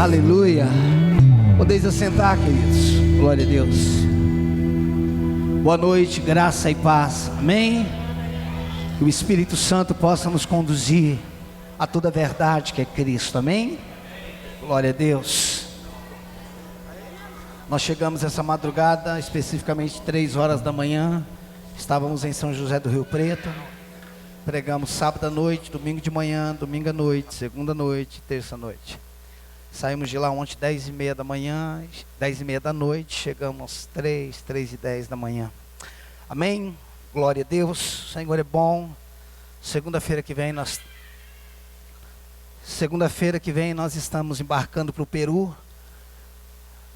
Aleluia. Podeis assentar, queridos. Glória a Deus. Boa noite, graça e paz. Amém. Que o Espírito Santo possa nos conduzir a toda a verdade que é Cristo. Amém. Glória a Deus. Nós chegamos essa madrugada, especificamente 3 horas da manhã. Estávamos em São José do Rio Preto. Pregamos sábado à noite, domingo de manhã, domingo à noite, segunda à noite, terça à noite. Saímos de lá ontem 10h30 da manhã, 10h30 da noite, chegamos 3h10 da manhã. Amém? Glória a Deus, o Senhor é bom. Segunda-feira que vem nós estamos embarcando para o Peru.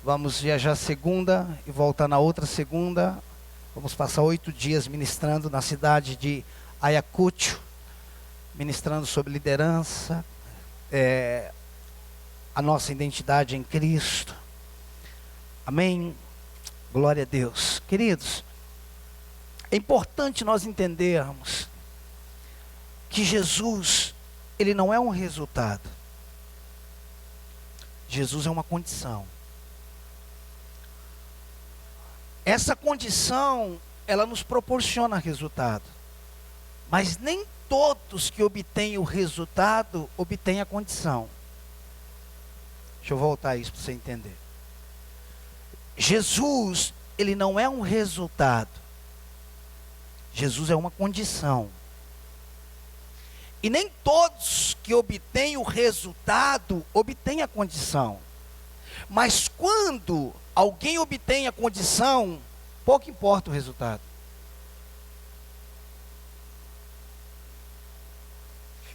Vamos viajar segunda e voltar na outra segunda. Vamos passar 8 dias ministrando na cidade de Ayacucho, ministrando sobre liderança, a nossa identidade em Cristo. Amém? Glória a Deus. Queridos, é importante nós entendermos que Jesus, ele não é um resultado. Jesus é uma condição. Essa condição, ela nos proporciona resultado. Mas nem todos que obtêm o resultado, obtêm a condição. Deixa eu voltar isso para você entender. Jesus, ele não é um resultado. Jesus é uma condição. E nem todos que obtêm o resultado, obtêm a condição. Mas quando alguém obtém a condição, pouco importa o resultado.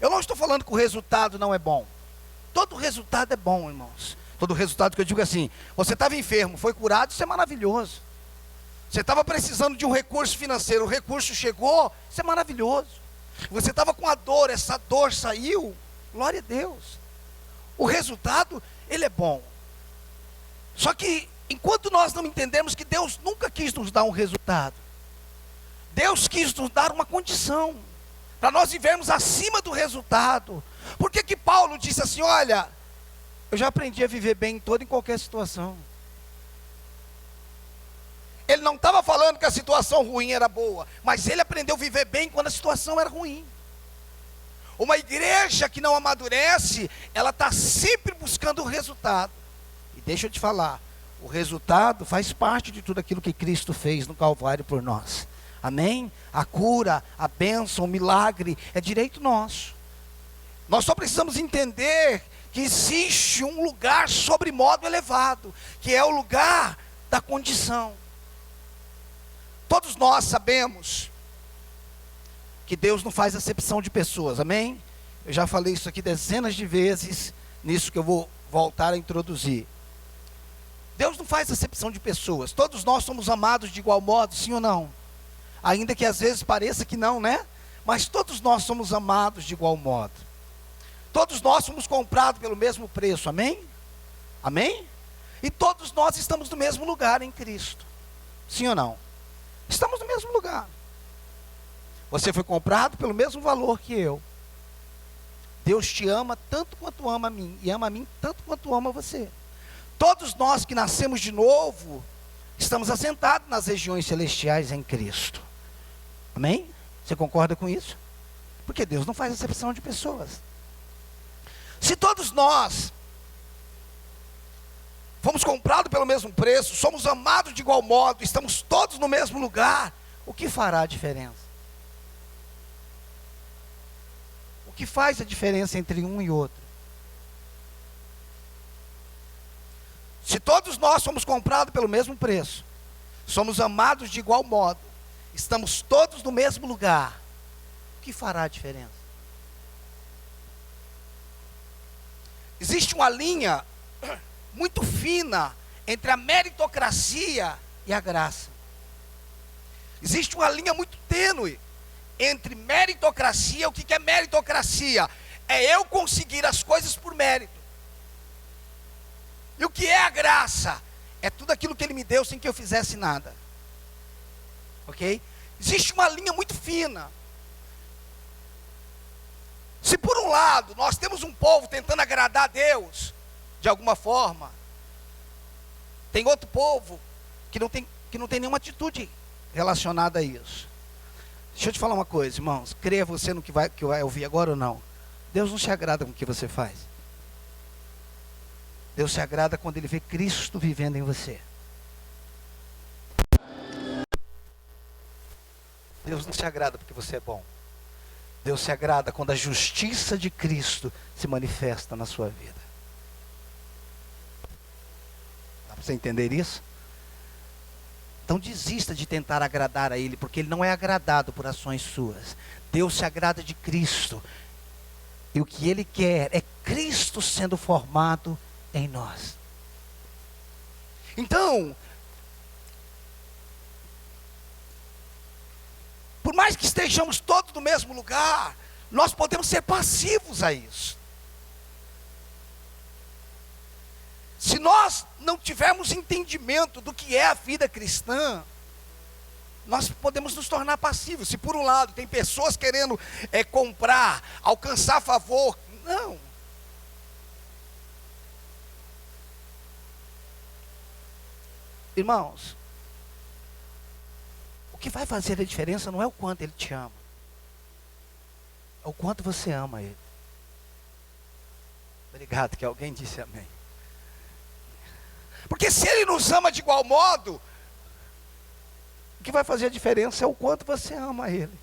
Eu não estou falando que o resultado não é bom. Todo resultado é bom, irmãos. Todo resultado que eu digo assim, você estava enfermo, foi curado, isso é maravilhoso. Você estava precisando de um recurso financeiro, o recurso chegou, isso é maravilhoso. Você estava com a dor, essa dor saiu, glória a Deus. O resultado, ele é bom. Só que, enquanto nós não entendemos que Deus nunca quis nos dar um resultado, Deus quis nos dar uma condição, para nós vivermos acima do resultado. Por que que Paulo disse assim, olha, eu já aprendi a viver bem em toda e qualquer situação. Ele não estava falando que a situação ruim era boa, mas ele aprendeu a viver bem quando a situação era ruim. Uma igreja que não amadurece, ela está sempre buscando o resultado. E deixa eu te falar, o resultado faz parte de tudo aquilo que Cristo fez no Calvário por nós. Amém? A cura, a bênção, o milagre, é direito nosso. Nós só precisamos entender que existe um lugar sobre modo elevado, que é o lugar da condição. Todos nós sabemos que Deus não faz acepção de pessoas, amém? Eu já falei isso aqui dezenas de vezes, nisso que eu vou voltar a introduzir. Deus não faz acepção de pessoas, todos nós somos amados de igual modo, sim ou não? Ainda que às vezes pareça que não, né? Mas todos nós somos amados de igual modo. Todos nós somos comprados pelo mesmo preço, amém? Amém? E todos nós estamos no mesmo lugar em Cristo, sim ou não? Estamos no mesmo lugar. Você foi comprado pelo mesmo valor que eu. Deus te ama tanto quanto ama a mim, e ama a mim tanto quanto ama você. Todos nós que nascemos de novo, estamos assentados nas regiões celestiais em Cristo. Amém? Você concorda com isso? Porque Deus não faz acepção de pessoas. Se todos nós fomos comprados pelo mesmo preço, somos amados de igual modo, estamos todos no mesmo lugar, o que fará a diferença? O que faz a diferença entre um e outro? Se todos nós somos comprados pelo mesmo preço, somos amados de igual modo, estamos todos no mesmo lugar, o que fará a diferença? Existe uma linha muito fina entre a meritocracia e a graça. Existe uma linha muito tênue entre meritocracia. O que é meritocracia? É eu conseguir as coisas por mérito. E o que é a graça? É tudo aquilo que Ele me deu sem que eu fizesse nada. Ok? Existe uma linha muito fina. Se por um lado nós temos um povo tentando agradar a Deus, de alguma forma. Tem outro povo que não tem nenhuma atitude relacionada a isso. Deixa eu te falar uma coisa, irmãos. Creia você no que vai ouvir agora ou não. Deus não se agrada com o que você faz. Deus se agrada quando Ele vê Cristo vivendo em você. Deus não se agrada porque você é bom. Deus se agrada quando a justiça de Cristo se manifesta na sua vida. Dá para você entender isso? Então desista de tentar agradar a Ele, porque Ele não é agradado por ações suas. Deus se agrada de Cristo. E o que Ele quer é Cristo sendo formado em nós. Então, por mais que estejamos todos no mesmo lugar, nós podemos ser passivos a isso. Se nós não tivermos entendimento do que é a vida cristã, nós podemos nos tornar passivos. Se por um lado tem pessoas querendo comprar, alcançar favor, não. Irmãos, o que vai fazer a diferença não é o quanto Ele te ama, é o quanto você ama Ele. Obrigado que alguém disse amém. Porque se Ele nos ama de igual modo, o que vai fazer a diferença é o quanto você ama Ele.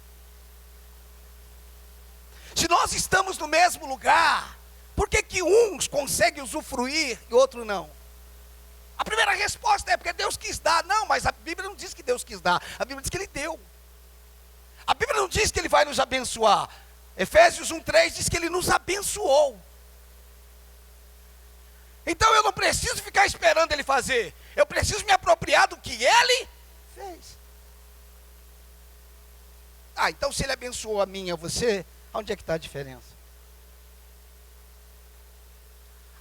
Se nós estamos no mesmo lugar, por que uns conseguem usufruir e outros não? A primeira resposta é porque Deus quis dar. Não, mas a Bíblia não diz que Deus quis dar. A Bíblia diz que Ele deu. A Bíblia não diz que Ele vai nos abençoar. Efésios 1:3 diz que Ele nos abençoou. Então eu não preciso ficar esperando Ele fazer. Eu preciso me apropriar do que Ele fez. Então se Ele abençoou a mim e a você, onde é que está a diferença?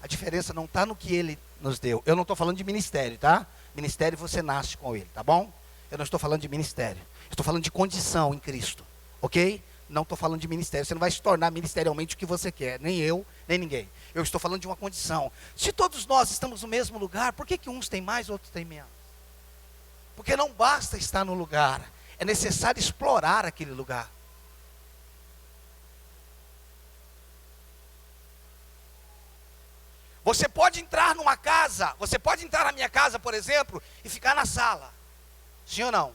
A diferença não está no que Ele nos deu. Eu não estou falando de ministério, tá? Ministério você nasce com Ele, tá bom? Eu não estou falando de ministério. Estou falando de condição em Cristo, ok? Não estou falando de ministério. Você não vai se tornar ministerialmente o que você quer. Nem eu, nem ninguém. Eu estou falando de uma condição. Se todos nós estamos no mesmo lugar, por que uns têm mais, outros têm menos? Porque não basta estar no lugar. É necessário explorar aquele lugar. Você pode entrar numa casa, você pode entrar na minha casa, por exemplo, e ficar na sala. Sim ou não?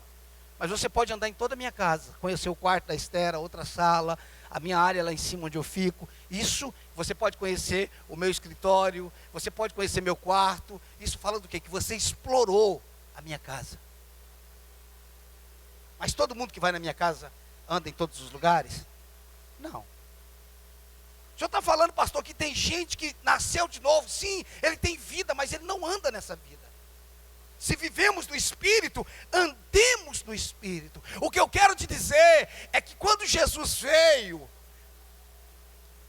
Mas você pode andar em toda a minha casa, conhecer o quarto da Esther, a outra sala, a minha área lá em cima onde eu fico. Isso, você pode conhecer o meu escritório, você pode conhecer meu quarto. Isso fala do quê? Que você explorou a minha casa. Mas todo mundo que vai na minha casa anda em todos os lugares? Não. O senhor está falando, pastor, que tem gente que nasceu de novo. Sim, ele tem vida, mas ele não anda nessa vida. Se vivemos no Espírito, andemos no Espírito. O que eu quero te dizer é que quando Jesus veio,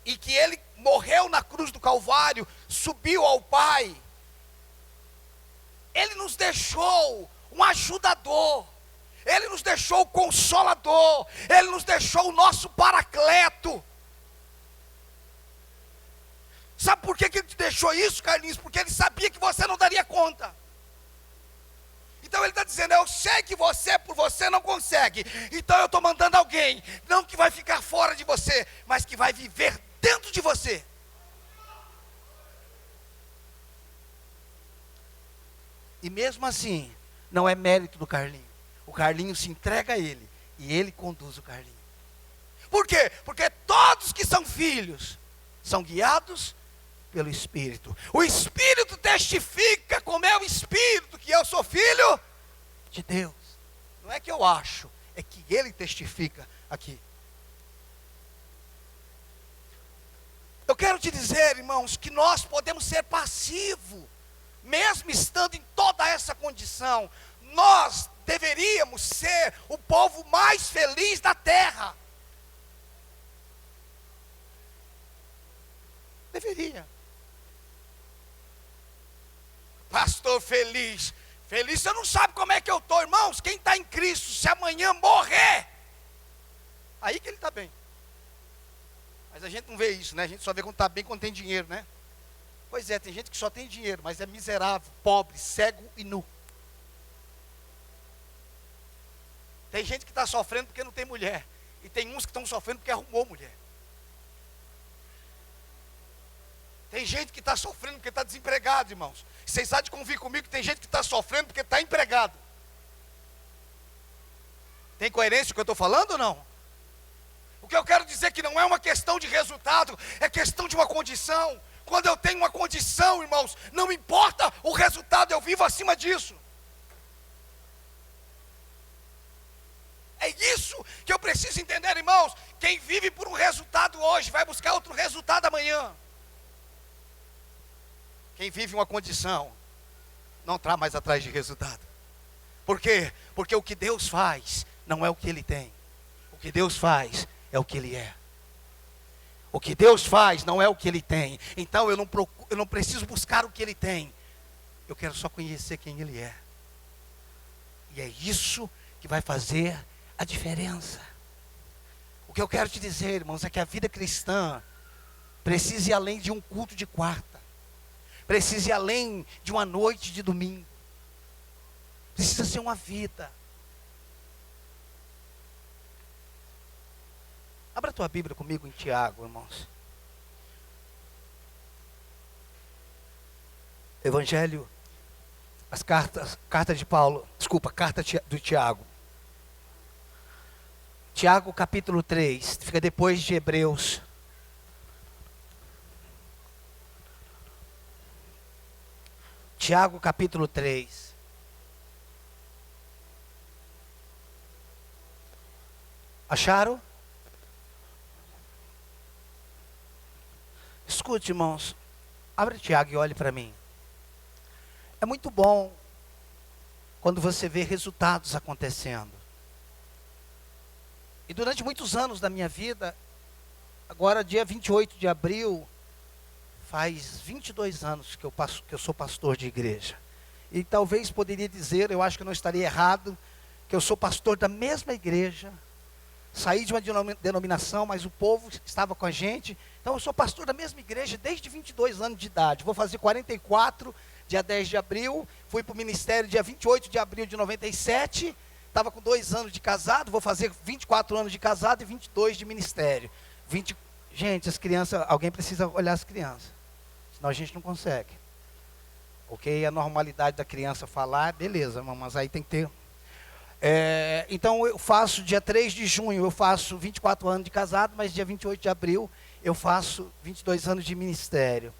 e que Ele morreu na cruz do Calvário, subiu ao Pai, Ele nos deixou um ajudador, Ele nos deixou o Consolador, Ele nos deixou o nosso Paracleto. Sabe por que Ele te deixou isso, Carlinhos? Porque Ele sabia que você não daria conta. Então Ele está dizendo, eu sei que você, por você, não consegue. Então eu estou mandando alguém, não que vai ficar fora de você, mas que vai viver dentro de você. E mesmo assim, não é mérito do Carlinhos. O Carlinhos se entrega a Ele, e Ele conduz o Carlinhos. Por quê? Porque todos que são filhos, são guiados pelo Espírito. O Espírito testifica com o meu Espírito que eu sou filho de Deus. Não é que eu acho, é que Ele testifica aqui. Eu quero te dizer, irmãos, que nós podemos ser passivos, mesmo estando em toda essa condição. Nós deveríamos ser o povo mais feliz da terra. Deveria. Pastor, feliz. Feliz, você não sabe como é que eu estou, irmãos. Quem está em Cristo, se amanhã morrer, aí que ele está bem. Mas a gente não vê isso, né? A gente só vê quando está bem, quando tem dinheiro, né? Pois é, tem gente que só tem dinheiro, mas é miserável, pobre, cego e nu. Tem gente que está sofrendo porque não tem mulher. E tem uns que estão sofrendo porque arrumou mulher. Tem gente que está sofrendo porque está desempregado, irmãos. Vocês há de convir comigo que tem gente que está sofrendo porque está empregado. Tem coerência com o que eu estou falando ou não? O que eu quero dizer é que não é uma questão de resultado, é questão de uma condição. Quando eu tenho uma condição, irmãos, não importa o resultado, eu vivo acima disso. É isso que eu preciso entender, irmãos. Quem vive por um resultado hoje, vai buscar outro resultado amanhã. Quem vive uma condição, não está mais atrás de resultado. Por quê? Porque o que Deus faz, não é o que Ele tem. O que Deus faz, é o que Ele é. O que Deus faz, não é o que Ele tem. Então eu não preciso buscar o que Ele tem. Eu quero só conhecer quem Ele é. E é isso que vai fazer a diferença. O que eu quero te dizer, irmãos, é que a vida cristã precisa ir além de um culto de quarta. Precisa ir além de uma noite de domingo. Precisa ser uma vida. Abra a tua Bíblia comigo em Tiago, irmãos. Evangelho, as cartas de Paulo, desculpa, carta do Tiago. Tiago capítulo 3, fica depois de Hebreus. Tiago capítulo 3. Acharam? Escute, irmãos. Abre Tiago e olhe para mim. É muito bom quando você vê resultados acontecendo. E durante muitos anos da minha vida, agora dia 28 de abril, faz 22 anos que eu sou pastor de igreja. E talvez poderia dizer, eu acho que eu não estaria errado, que eu sou pastor da mesma igreja. Saí de uma denominação, mas o povo estava com a gente. Então eu sou pastor da mesma igreja desde 22 anos de idade. Vou fazer 44, dia 10 de abril. Fui para o ministério dia 28 de abril de 97. Estava com 2 anos de casado, vou fazer 24 anos de casado e 22 de ministério. Gente, as crianças, alguém precisa olhar as crianças. Senão a gente não consegue. Ok? A normalidade da criança falar, beleza, mas aí tem que ter... então eu faço dia 3 de junho, eu faço 24 anos de casado, mas dia 28 de abril eu faço 22 anos de ministério.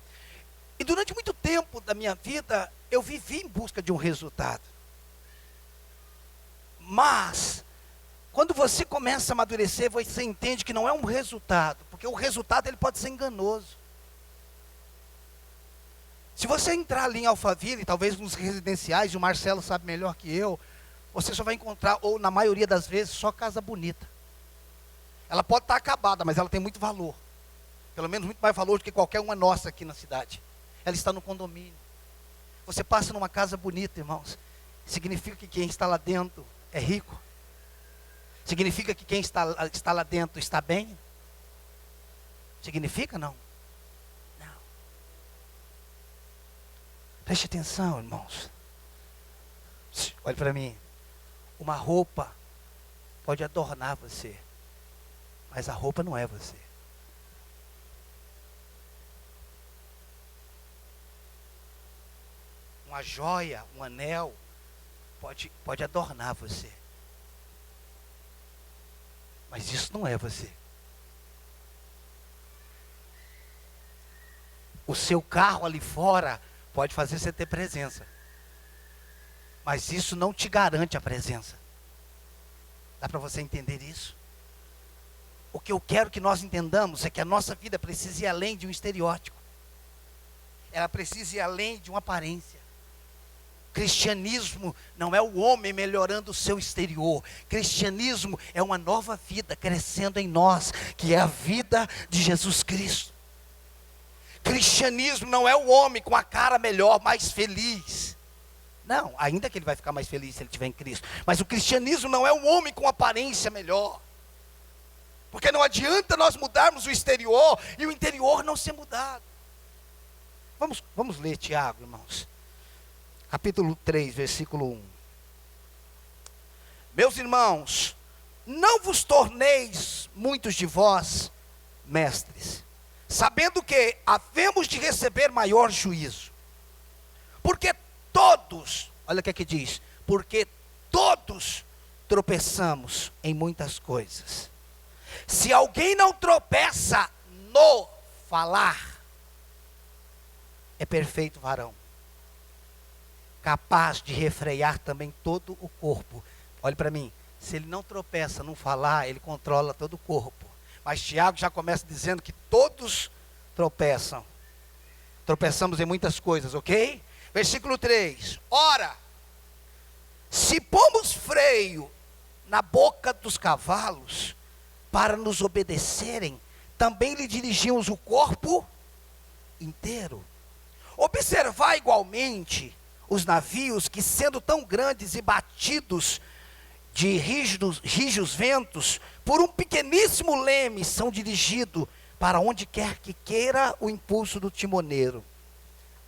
E durante muito tempo da minha vida, eu vivi em busca de um resultado. Mas, quando você começa a amadurecer, você entende que não é um resultado, porque o resultado ele pode ser enganoso. Se você entrar ali em Alphaville, talvez nos residenciais, e o Marcelo sabe melhor que eu, você só vai encontrar, ou na maioria das vezes, só casa bonita. Ela pode estar acabada, mas ela tem muito valor. Pelo menos muito mais valor do que qualquer uma nossa aqui na cidade. Ela está no condomínio. Você passa numa casa bonita, irmãos. Significa que quem está lá dentro é rico? Significa que quem está lá dentro está bem? Significa não? Não. Preste atenção, irmãos. Olhe para mim. Uma roupa pode adornar você, mas a roupa não é você. Uma joia, um anel, pode adornar você, mas isso não é você. O seu carro ali fora pode fazer você ter presença, mas isso não te garante a presença. Dá para você entender isso? O que eu quero que nós entendamos é que a nossa vida precisa ir além de um estereótipo. Ela precisa ir além de uma aparência. Cristianismo não é o homem melhorando o seu exterior. Cristianismo é uma nova vida crescendo em nós, que é a vida de Jesus Cristo. Cristianismo não é o homem com a cara melhor, mais feliz. Não, ainda que ele vai ficar mais feliz se ele estiver em Cristo. Mas o cristianismo não é um homem com aparência melhor. Porque não adianta nós mudarmos o exterior e o interior não ser mudado. Vamos ler Tiago, irmãos. Capítulo 3, versículo 1. Meus irmãos, não vos torneis muitos de vós mestres, sabendo que havemos de receber maior juízo. Porque todos, olha o que diz, porque todos tropeçamos em muitas coisas. Se alguém não tropeça no falar, é perfeito varão, capaz de refrear também todo o corpo. Olhe para mim, se ele não tropeça no falar, ele controla todo o corpo. Mas Tiago já começa dizendo que todos tropeçam. Tropeçamos em muitas coisas, ok? Versículo 3. Ora, se pomos freio na boca dos cavalos para nos obedecerem, também lhe dirigimos o corpo inteiro. Observar igualmente os navios que, sendo tão grandes e batidos de rijos ventos, por um pequeníssimo leme, são dirigidos para onde quer que queira o impulso do timoneiro.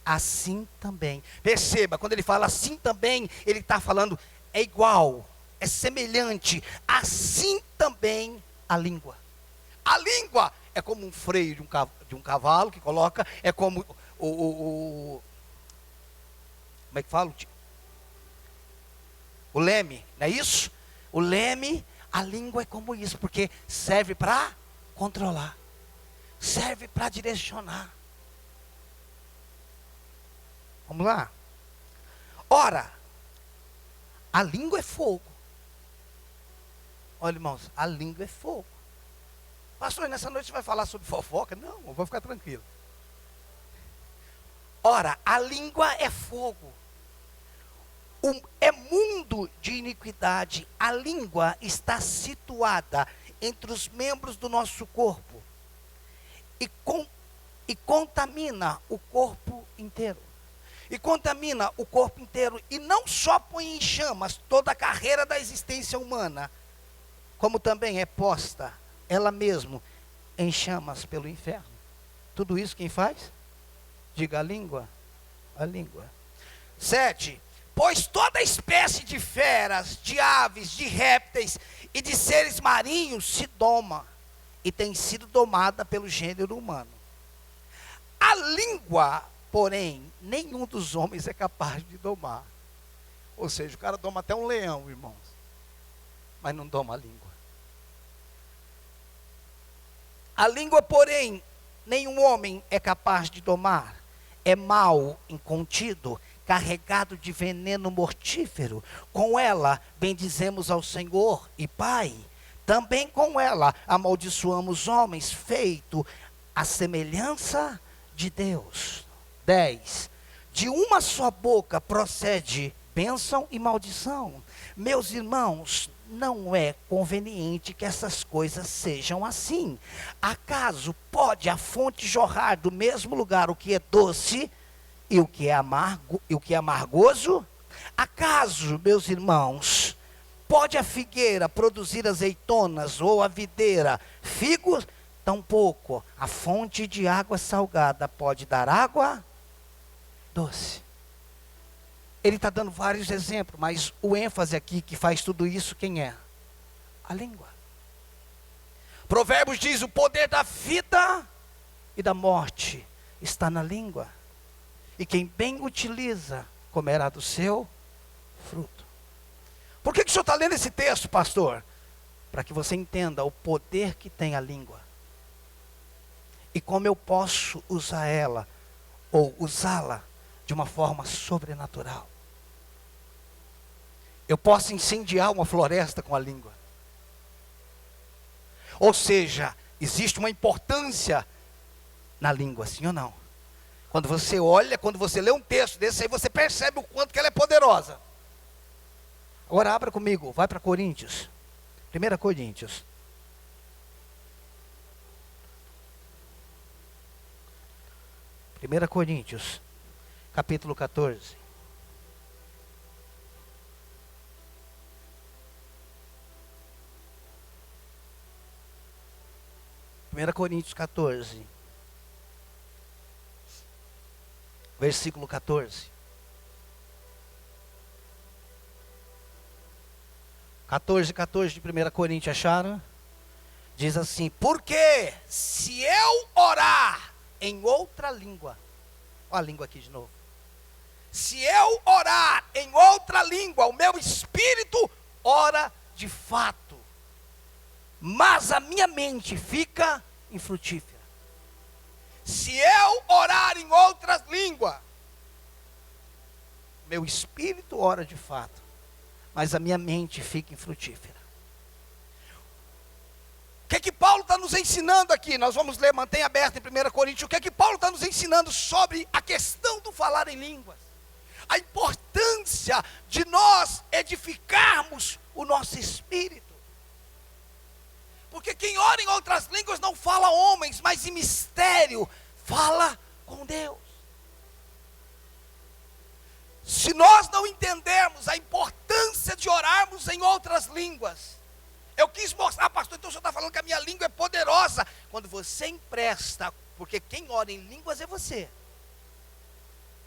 Assim também, perceba, quando ele fala assim também, ele está falando, é igual, é semelhante, assim também a língua. A língua é como um freio de um cavalo que coloca, é como como é que fala? O leme, não é isso? O leme, a língua é como isso, porque serve para controlar, serve para direcionar. Vamos lá? Ora, a língua é fogo. Olha, irmãos, a língua é fogo. Pastor, nessa noite você vai falar sobre fofoca? Não, eu vou ficar tranquilo. Ora, a língua é fogo. É mundo de iniquidade. A língua está situada entre os membros do nosso corpo e contamina o corpo inteiro. E contamina o corpo inteiro. E não só põe em chamas toda a carreira da existência humana, como também é posta ela mesma em chamas pelo inferno. Tudo isso quem faz? Diga a língua. A língua. 7. Pois toda espécie de feras, de aves, de répteis e de seres marinhos se doma e tem sido domada pelo gênero humano. A língua, porém, nenhum dos homens é capaz de domar. Ou seja, o cara doma até um leão, irmãos, mas não doma a língua. A língua, porém, nenhum homem é capaz de domar. É mal incontido, carregado de veneno mortífero. Com ela bendizemos ao Senhor e Pai. Também com ela amaldiçoamos homens, feito à semelhança de Deus. 10. De uma só boca procede bênção e maldição. Meus irmãos, não é conveniente que essas coisas sejam assim. Acaso pode a fonte jorrar do mesmo lugar o que é doce e o que é amargoso? Acaso, meus irmãos, pode a figueira produzir azeitonas ou a videira figos? Tampouco a fonte de água salgada pode dar água doce. Ele está dando vários exemplos, mas o ênfase aqui que faz tudo isso, quem é? A língua. Provérbios diz, o poder da vida e da morte está na língua. E quem bem utiliza, comerá do seu fruto. Por que o senhor está lendo esse texto, pastor? Para que você entenda o poder que tem a língua. E como eu posso usar ela, ou usá-la de uma forma sobrenatural. Eu posso incendiar uma floresta com a língua. Ou seja, existe uma importância na língua, sim ou não? Quando você olha, quando você lê um texto desse aí, você percebe o quanto que ela é poderosa. Agora abra comigo, vai para Coríntios. 1 Coríntios. Capítulo 14. 1 Coríntios 14. versículo 14. 14 de 1 Coríntios, acharam? Diz assim: porque se eu orar em outra língua, olha a língua aqui de novo. Se eu orar em outra língua, o meu espírito ora de fato, mas a minha mente fica infrutífera. Se eu orar em outras línguas, meu espírito ora de fato, mas a minha mente fica infrutífera. O que é que Paulo está nos ensinando aqui? Nós vamos ler, mantenha aberto em 1 Coríntios. O que é que Paulo está nos ensinando sobre a questão do falar em línguas? A importância de nós edificarmos o nosso espírito. Porque quem ora em outras línguas não fala a homens, mas em mistério fala com Deus. Se nós não entendermos a importância de orarmos em outras línguas, eu quis mostrar, pastor, então o senhor está falando que a minha língua é poderosa. Quando você empresta, porque quem ora em línguas é você.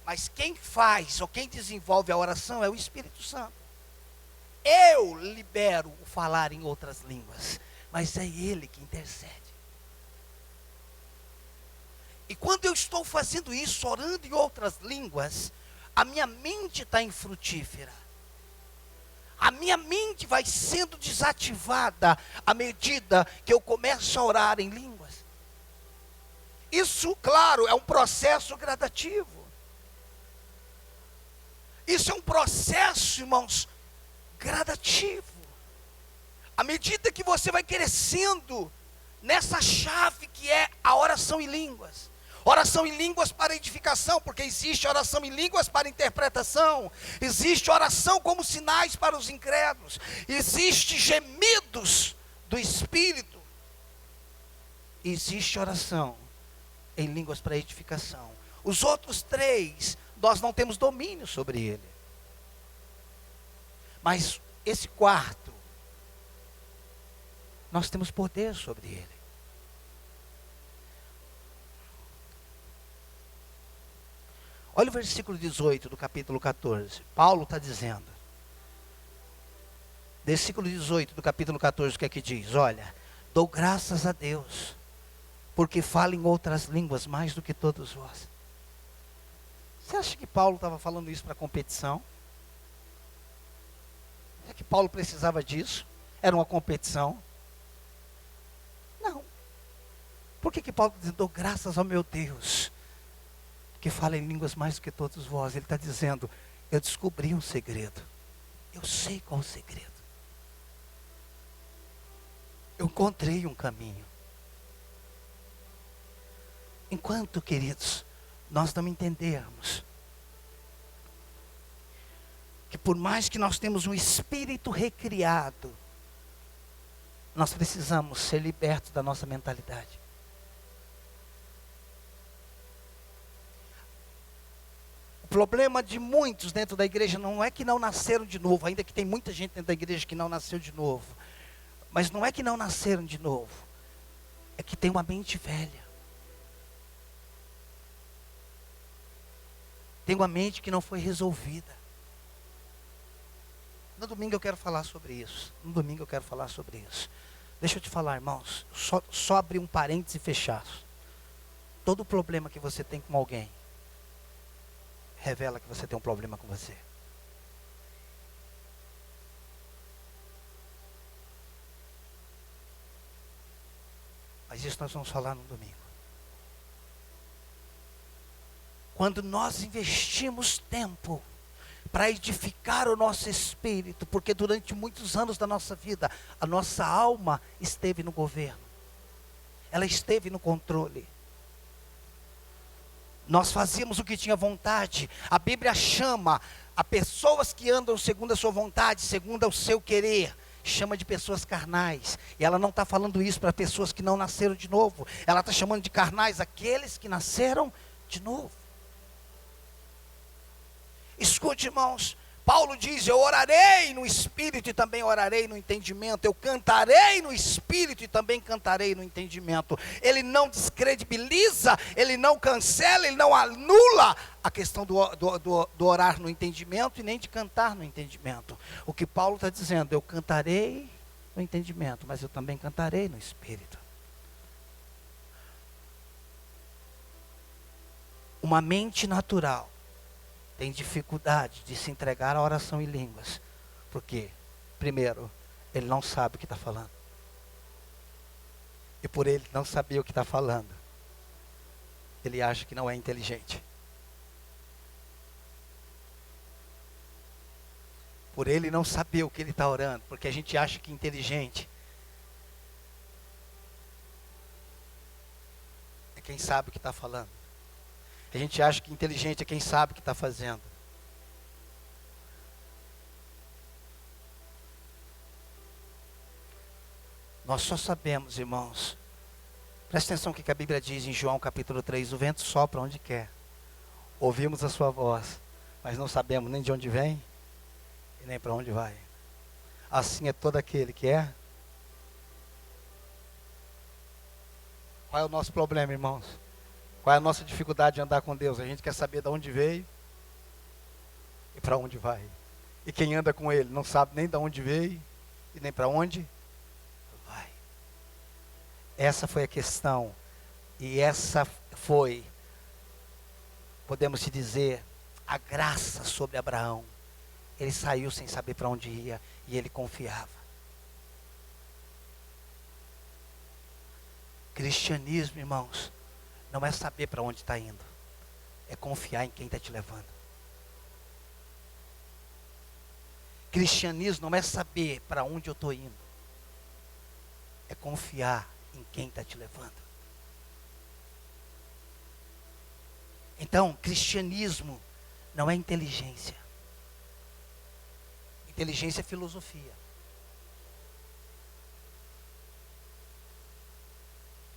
Mas quem faz ou quem desenvolve a oração é o Espírito Santo. Eu libero o falar em outras línguas, mas é Ele que intercede. E quando eu estou fazendo isso, orando em outras línguas, a minha mente está infrutífera. A minha mente vai sendo desativada à medida que eu começo a orar em línguas. Isso, claro, é um processo gradativo. Isso é um processo, irmãos, gradativo. À medida que você vai crescendo nessa chave que é a oração em línguas. Oração em línguas para edificação, porque existe oração em línguas para interpretação. Existe oração como sinais para os incrédulos. Existe gemidos do Espírito. Existe oração em línguas para edificação. Os outros três, nós não temos domínio sobre ele. Mas esse quarto, nós temos poder sobre ele. Olha o versículo 18 do capítulo 14. Paulo está dizendo. Versículo 18 do capítulo 14, o que é que diz? Olha, dou graças a Deus, porque falo em outras línguas mais do que todos vós. Você acha que Paulo estava falando isso para competição? É que Paulo precisava disso? Era uma competição? Não. Por que Paulo está dizendo, dou graças ao meu Deus, que fala em línguas mais do que todos vós? Ele está dizendo, eu descobri um segredo. Eu sei qual o segredo. Eu encontrei um caminho. Enquanto, queridos, nós não entendermos que por mais que nós temos um espírito recriado, nós precisamos ser libertos da nossa mentalidade. O problema de muitos dentro da igreja não é que não nasceram de novo, ainda que tem muita gente dentro da igreja que não nasceu de novo. Mas não é que não nasceram de novo, é que tem uma mente velha. Tem uma mente que não foi resolvida. No domingo eu quero falar sobre isso. Deixa eu te falar, irmãos. Só abrir um parênteses e fechar. Todo problema que você tem com alguém revela que você tem um problema com você. Mas isso nós vamos falar no domingo. Quando nós investimos tempo para edificar o nosso espírito, porque durante muitos anos da nossa vida, a nossa alma esteve no governo, ela esteve no controle. Nós fazíamos o que tinha vontade. A Bíblia chama a pessoas que andam segundo a sua vontade, segundo o seu querer, chama de pessoas carnais. E ela não está falando isso para pessoas que não nasceram de novo. Ela está chamando de carnais aqueles que nasceram de novo. Escute, irmãos, Paulo diz: eu orarei no Espírito e também orarei no entendimento. Eu cantarei no Espírito e também cantarei no entendimento. Ele não descredibiliza, ele não cancela, ele não anula a questão do orar no entendimento e nem de cantar no entendimento. O que Paulo está dizendo: eu cantarei no entendimento, mas eu também cantarei no Espírito. Uma mente natural tem dificuldade de se entregar à oração em línguas. Por quê? Primeiro, ele não sabe o que está falando. E por ele não saber o que está falando, ele acha que não é inteligente. Por ele não saber o que ele está orando, porque a gente acha que inteligente é quem sabe o que está falando. A gente acha que inteligente é quem sabe o que está fazendo. Nós só sabemos, irmãos, presta atenção no que a Bíblia diz em João capítulo 3, o vento sopra onde quer. Ouvimos a sua voz, mas não sabemos nem de onde vem e nem para onde vai. Assim é todo aquele que é. Qual é o nosso problema, irmãos? Qual é a nossa dificuldade de andar com Deus? A gente quer saber de onde veio e para onde vai. E quem anda com Ele não sabe nem de onde veio e nem para onde vai. Essa foi a questão. E essa foi, podemos dizer, a graça sobre Abraão. Ele saiu sem saber para onde ia e ele confiava. Cristianismo, irmãos, não é saber para onde está indo, é confiar em quem está te levando. Cristianismo não é saber para onde eu estou indo, é confiar em quem está te levando. Então, cristianismo não é inteligência. Inteligência é filosofia.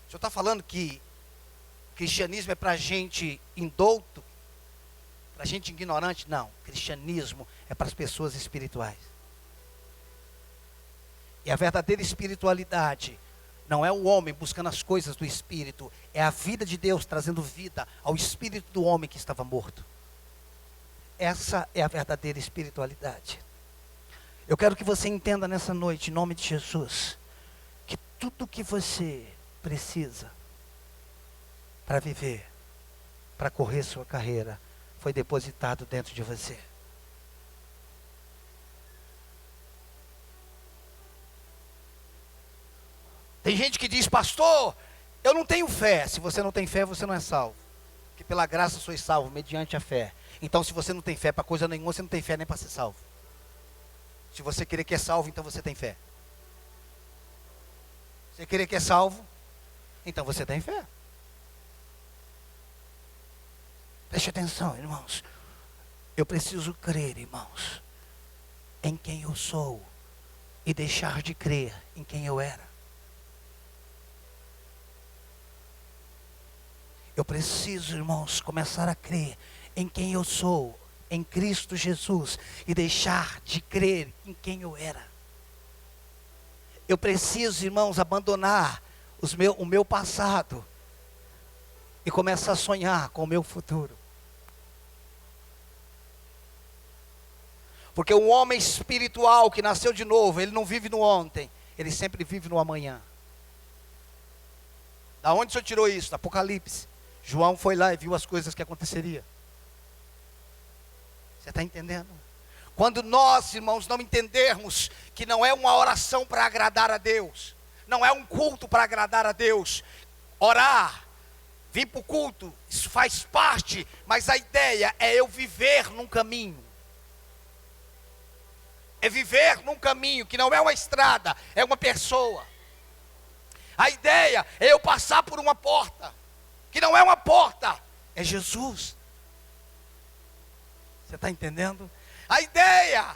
O senhor está falando que cristianismo é para gente indouto, para gente ignorante? Não, cristianismo é para as pessoas espirituais. E a verdadeira espiritualidade não é o homem buscando as coisas do Espírito, é a vida de Deus trazendo vida ao espírito do homem que estava morto. Essa é a verdadeira espiritualidade. Eu quero que você entenda nessa noite, em nome de Jesus, que tudo que você precisa para viver, para correr sua carreira, foi depositado dentro de você. Tem gente que diz: pastor, eu não tenho fé. Se você não tem fé, você não é salvo. Porque pela graça sois salvo, mediante a fé. Então, se você não tem fé para coisa nenhuma, você não tem fé nem para ser salvo. Se você querer que é salvo, então você tem fé. Se você querer que é salvo, então você tem fé. Preste atenção, irmãos. Eu preciso crer, irmãos, em quem eu sou e deixar de crer em quem eu era. Eu preciso, irmãos, começar a crer em quem eu sou, em Cristo Jesus, e deixar de crer em quem eu era. Eu preciso, irmãos, abandonar o meu passado e começar a sonhar com o meu futuro. Porque um homem espiritual que nasceu de novo, ele não vive no ontem, ele sempre vive no amanhã. Da onde o senhor tirou isso? Da Apocalipse. João foi lá e viu as coisas que aconteceriam. Você está entendendo? Quando nós, irmãos, não entendermos que não é uma oração para agradar a Deus, não é um culto para agradar a Deus, orar, vir para o culto, isso faz parte, mas a ideia é eu viver num caminho. É viver num caminho que não é uma estrada, é uma pessoa. A ideia é eu passar por uma porta, que não é uma porta, é Jesus. Você está entendendo? A ideia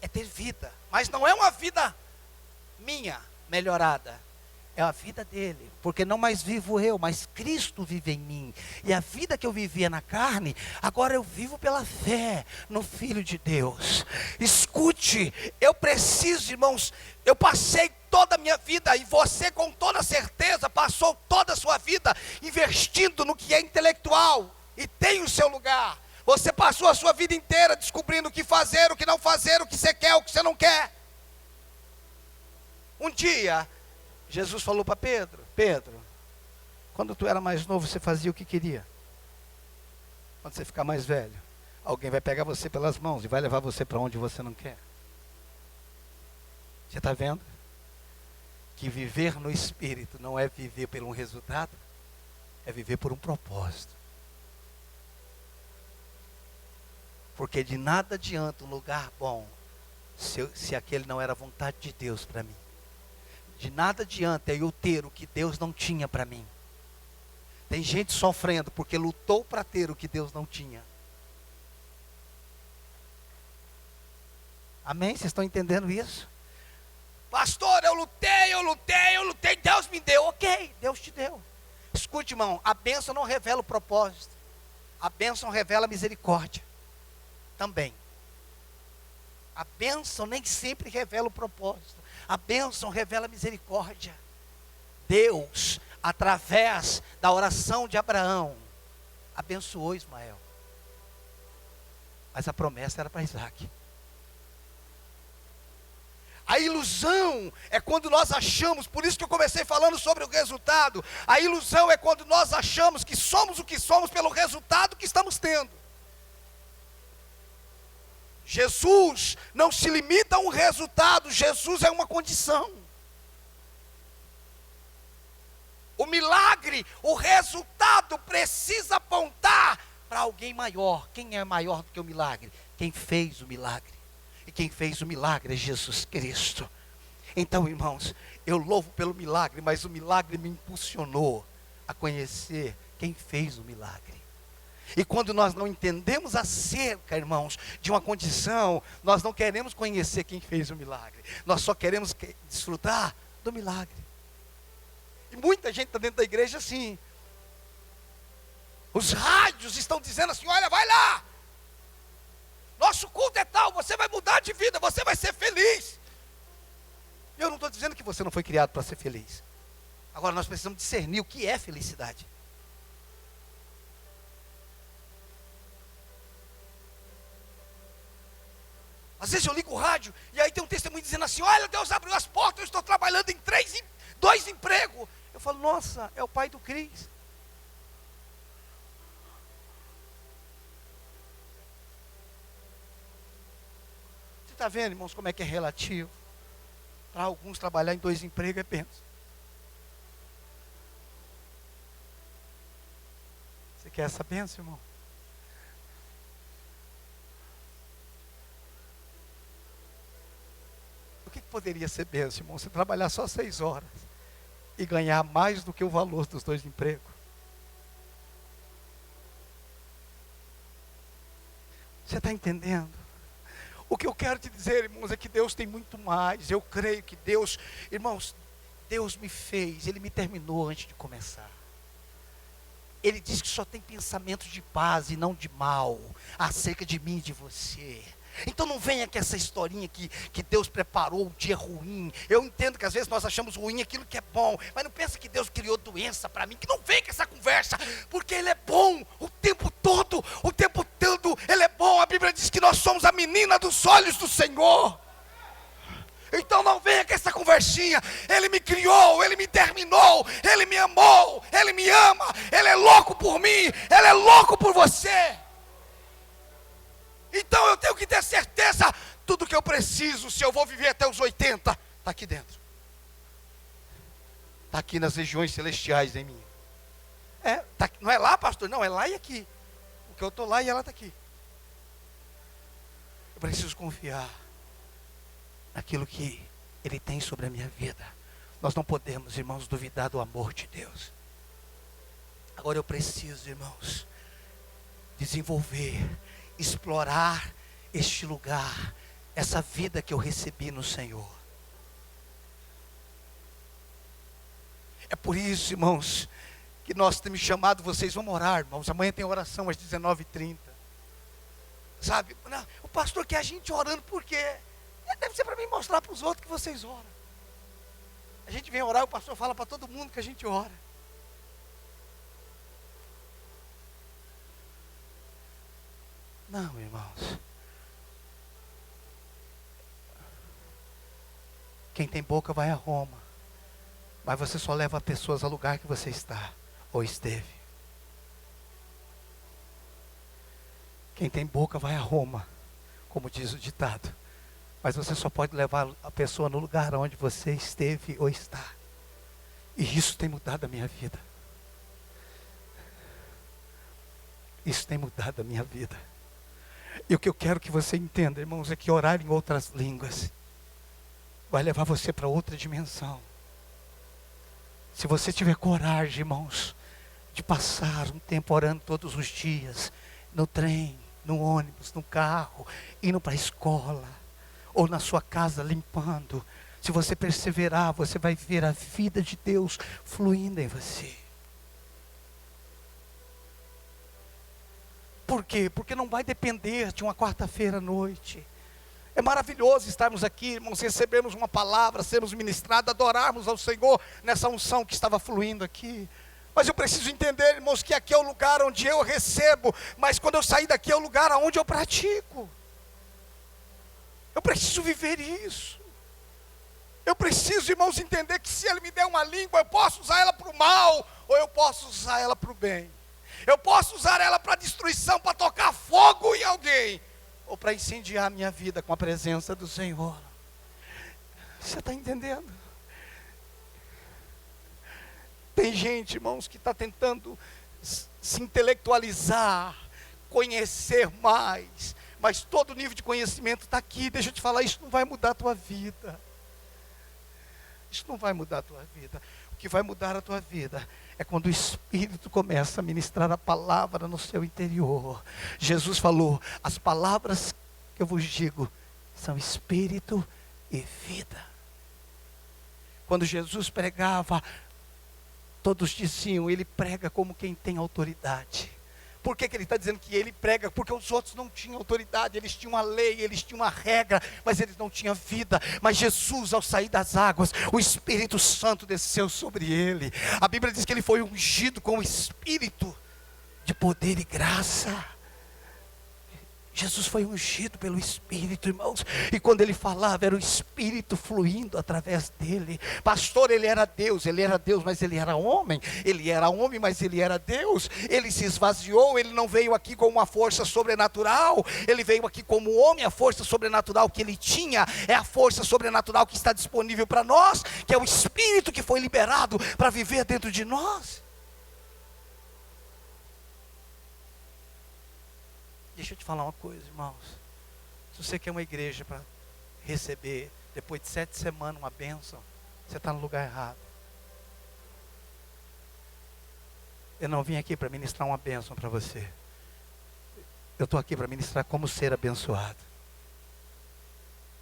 é ter vida, mas não é uma vida minha melhorada, é a vida dele, porque não mais vivo eu, mas Cristo vive em mim, e a vida que eu vivia na carne, agora eu vivo pela fé no Filho de Deus. Escute, eu preciso, irmãos, eu passei toda a minha vida, e você com toda certeza passou toda a sua vida investindo no que é intelectual, e tem o seu lugar. Você passou a sua vida inteira descobrindo o que fazer, o que não fazer, o que você quer, o que você não quer. Um dia, Jesus falou para Pedro: Pedro, quando tu era mais novo, você fazia o que queria. Quando você ficar mais velho, alguém vai pegar você pelas mãos e vai levar você para onde você não quer. Você está vendo? Que viver no Espírito não é viver por um resultado, é viver por um propósito. Porque de nada adianta um lugar bom, se aquele não era a vontade de Deus para mim. De nada adianta eu ter o que Deus não tinha para mim. Tem gente sofrendo porque lutou para ter o que Deus não tinha. Amém? Vocês estão entendendo isso? Pastor, eu lutei, Deus me deu. Ok, Deus te deu. Escute, irmão, a bênção não revela o propósito. A bênção revela a misericórdia. Também. A bênção nem sempre revela o propósito. A bênção revela a misericórdia. Deus, através da oração de Abraão, abençoou Ismael. Mas a promessa era para Isaac. A ilusão é quando nós achamos, por isso que eu comecei falando sobre o resultado. A ilusão é quando nós achamos que somos o que somos pelo resultado que estamos tendo. Jesus não se limita a um resultado, Jesus é uma condição. O milagre, o resultado precisa apontar para alguém maior. Quem é maior do que o milagre? Quem fez o milagre. E quem fez o milagre é Jesus Cristo. Então, irmãos, eu louvo pelo milagre, mas o milagre me impulsionou a conhecer quem fez o milagre. E quando nós não entendemos acerca, irmãos, de uma condição, nós não queremos conhecer quem fez o milagre. Nós só queremos desfrutar do milagre. E muita gente está dentro da igreja assim. Os rádios estão dizendo assim: olha, vai lá. Nosso culto é tal, você vai mudar de vida, você vai ser feliz. Eu não estou dizendo que você não foi criado para ser feliz. Agora nós precisamos discernir o que é felicidade. Às vezes eu ligo o rádio e aí tem um testemunho dizendo assim: olha, Deus abriu as portas, eu estou trabalhando em 2 empregos. Eu falo: nossa, é o pai do Cris. Você está vendo, irmãos, como é que é relativo? Para alguns trabalhar em 2 empregos é bênção. Você quer essa bênção, irmão? O que poderia ser bênção, irmão? Você trabalhar só 6 horas e ganhar mais do que o valor dos 2 empregos. Você está entendendo? O que eu quero te dizer, irmãos, é que Deus tem muito mais. Eu creio que Deus, irmãos, Deus me fez, Ele me terminou antes de começar. Ele diz que só tem pensamentos de paz e não de mal acerca de mim e de você. Então não venha com essa historinha que Deus preparou um dia ruim. Eu entendo que às vezes nós achamos ruim aquilo que é bom, mas não pensa que Deus criou doença para mim, que não vem com essa conversa, porque Ele é bom o tempo todo, Ele é bom. A Bíblia diz que nós somos a menina dos olhos do Senhor. Então não venha com essa conversinha. Ele me criou, Ele me terminou, Ele me amou, Ele me ama, Ele é louco por mim, Ele é louco por você. Então eu tenho que ter certeza, tudo que eu preciso, se eu vou viver até os 80, está aqui dentro. Está aqui nas regiões celestiais em mim. Não é lá, pastor? Não, é lá e aqui. Porque eu estou lá e ela está aqui. Eu preciso confiar naquilo que Ele tem sobre a minha vida. Nós não podemos, irmãos, duvidar do amor de Deus. Agora eu preciso, irmãos, desenvolver, explorar este lugar, essa vida que eu recebi no Senhor. É por isso, irmãos, que nós temos chamado vocês, vamos orar, irmãos. Amanhã tem oração às 19h30. Sabe, não, o pastor quer a gente orando, por quê? Deve ser para mim mostrar para os outros que vocês oram. A gente vem orar, o pastor fala para todo mundo que a gente ora. Não, irmãos. Quem tem boca vai a Roma, mas você só leva pessoas ao lugar que você está ou esteve. Quem tem boca vai a Roma, como diz o ditado, mas você só pode levar a pessoa no lugar onde você esteve ou está. E isso tem mudado a minha vida. Isso tem mudado a minha vida. E o que eu quero que você entenda, irmãos, é que orar em outras línguas vai levar você para outra dimensão. Se você tiver coragem, irmãos, de passar um tempo orando todos os dias, no trem, no ônibus, no carro, indo para a escola, ou na sua casa limpando, se você perseverar, você vai ver a vida de Deus fluindo em você. Por quê? Porque não vai depender de uma quarta-feira à noite. É maravilhoso estarmos aqui, irmãos, recebermos uma palavra, sermos ministrados, adorarmos ao Senhor nessa unção que estava fluindo aqui. Mas eu preciso entender, irmãos, que aqui é o lugar onde eu recebo, mas quando eu sair daqui é o lugar onde eu pratico. Eu preciso viver isso. Eu preciso, irmãos, entender que se Ele me der uma língua, eu posso usar ela para o mal, ou eu posso usar ela para o bem. Eu posso usar ela para destruição, para tocar fogo em alguém, ou para incendiar a minha vida com a presença do Senhor. Você está entendendo? Tem gente, irmãos, que está tentando se intelectualizar, conhecer mais, mas todo nível de conhecimento está aqui. Deixa eu te falar, isso não vai mudar a tua vida. Isso não vai mudar a tua vida. O que vai mudar a tua vida é quando o Espírito começa a ministrar a palavra no seu interior. Jesus falou, as palavras que eu vos digo são Espírito e vida. Quando Jesus pregava, todos diziam, ele prega como quem tem autoridade. Por que ele está dizendo que ele prega? Porque os outros não tinham autoridade, eles tinham uma lei, eles tinham uma regra, mas eles não tinham vida. Mas Jesus, ao sair das águas, o Espírito Santo desceu sobre ele. A Bíblia diz que ele foi ungido com o Espírito de poder e graça. Jesus foi ungido pelo Espírito, irmãos, e quando ele falava, era o Espírito fluindo através dele. Pastor, ele era Deus, mas ele era homem, mas ele era Deus. Ele se esvaziou, ele não veio aqui com uma força sobrenatural, ele veio aqui como homem. A força sobrenatural que ele tinha, é a força sobrenatural que está disponível para nós, que é o Espírito que foi liberado para viver dentro de nós. Deixa eu te falar uma coisa, irmãos. Se você quer uma igreja para receber, depois de 7 semanas, uma bênção, você está no lugar errado. Eu não vim aqui para ministrar uma bênção para você. Eu estou aqui para ministrar como ser abençoado.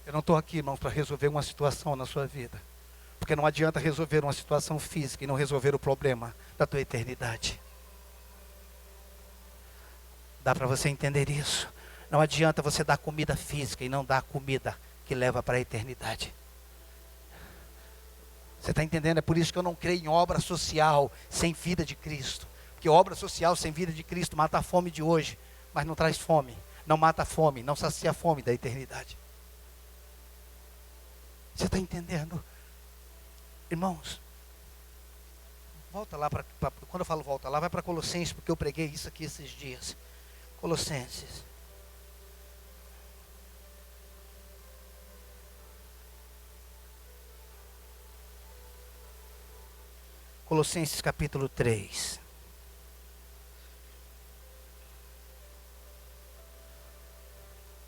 Eu não estou aqui, irmãos, para resolver uma situação na sua vida. Porque não adianta resolver uma situação física e não resolver o problema da tua eternidade. Dá para você entender isso? Não adianta você dar comida física e não dar comida que leva para a eternidade. Você está entendendo? É por isso que eu não creio em obra social sem vida de Cristo. Porque obra social sem vida de Cristo mata a fome de hoje, mas não traz fome. Não mata a fome, não sacia a fome da eternidade. Você está entendendo? Irmãos, volta lá, quando eu falo volta lá, vai para Colossenses, porque eu preguei isso aqui esses dias. Colossenses. Colossenses capítulo 3.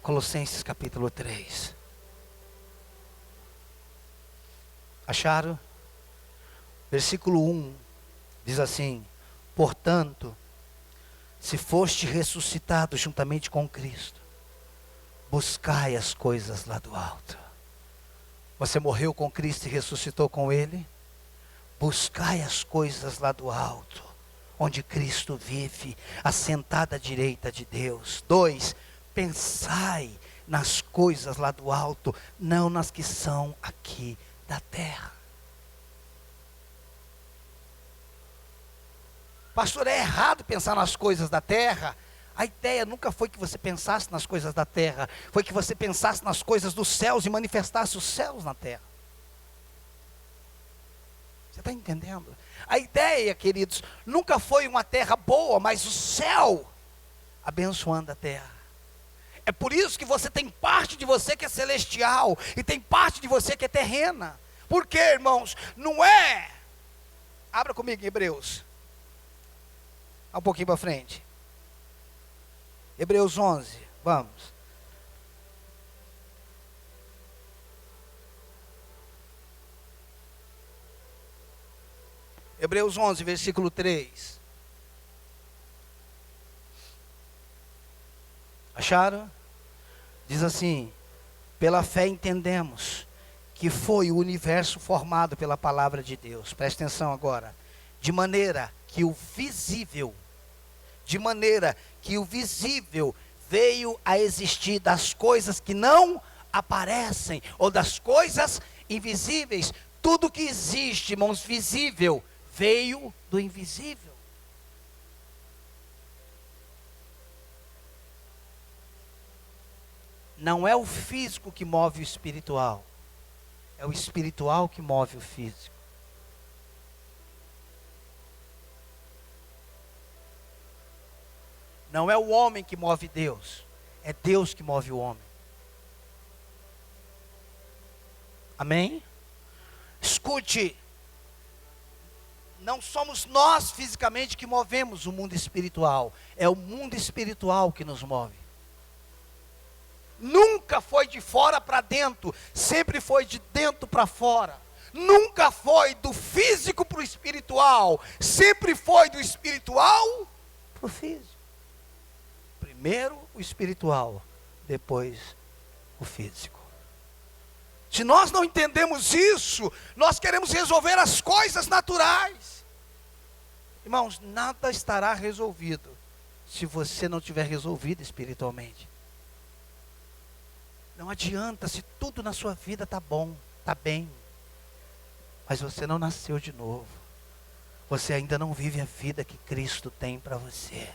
Colossenses capítulo 3. Acharam? Versículo 1 diz assim: portanto, se foste ressuscitado juntamente com Cristo, buscai as coisas lá do alto. Você morreu com Cristo e ressuscitou com Ele? Buscai as coisas lá do alto, onde Cristo vive, assentado à direita de Deus. 2, pensai nas coisas lá do alto, não nas que são aqui da terra. Pastor, é errado pensar nas coisas da terra? A ideia nunca foi que você pensasse nas coisas da terra, foi que você pensasse nas coisas dos céus e manifestasse os céus na terra. Você está entendendo? A ideia, queridos, nunca foi uma terra boa, mas o céu abençoando a terra. É por isso que você tem parte de você que é celestial e tem parte de você que é terrena. Por quê, irmãos? Não é... Abra comigo em Hebreus. Um pouquinho para frente. Hebreus 11, vamos. Hebreus 11, versículo 3. Acharam? Diz assim: pela fé entendemos que foi o universo formado pela palavra de Deus. Presta atenção agora. De maneira que o visível veio a existir das coisas que não aparecem, ou das coisas invisíveis. Tudo que existe, irmãos, visível, veio do invisível. Não é o físico que move o espiritual, é o espiritual que move o físico. Não é o homem que move Deus, é Deus que move o homem. Amém? Escute, não somos nós fisicamente que movemos o mundo espiritual, é o mundo espiritual que nos move. Nunca foi de fora para dentro, sempre foi de dentro para fora. Nunca foi do físico para o espiritual, sempre foi do espiritual para o físico. Primeiro o espiritual, depois o físico. Se nós não entendemos isso, nós queremos resolver as coisas naturais. Irmãos, nada estará resolvido se você não tiver resolvido espiritualmente. Não adianta se tudo na sua vida está bom, está bem, mas você não nasceu de novo. Você ainda não vive a vida que Cristo tem para você.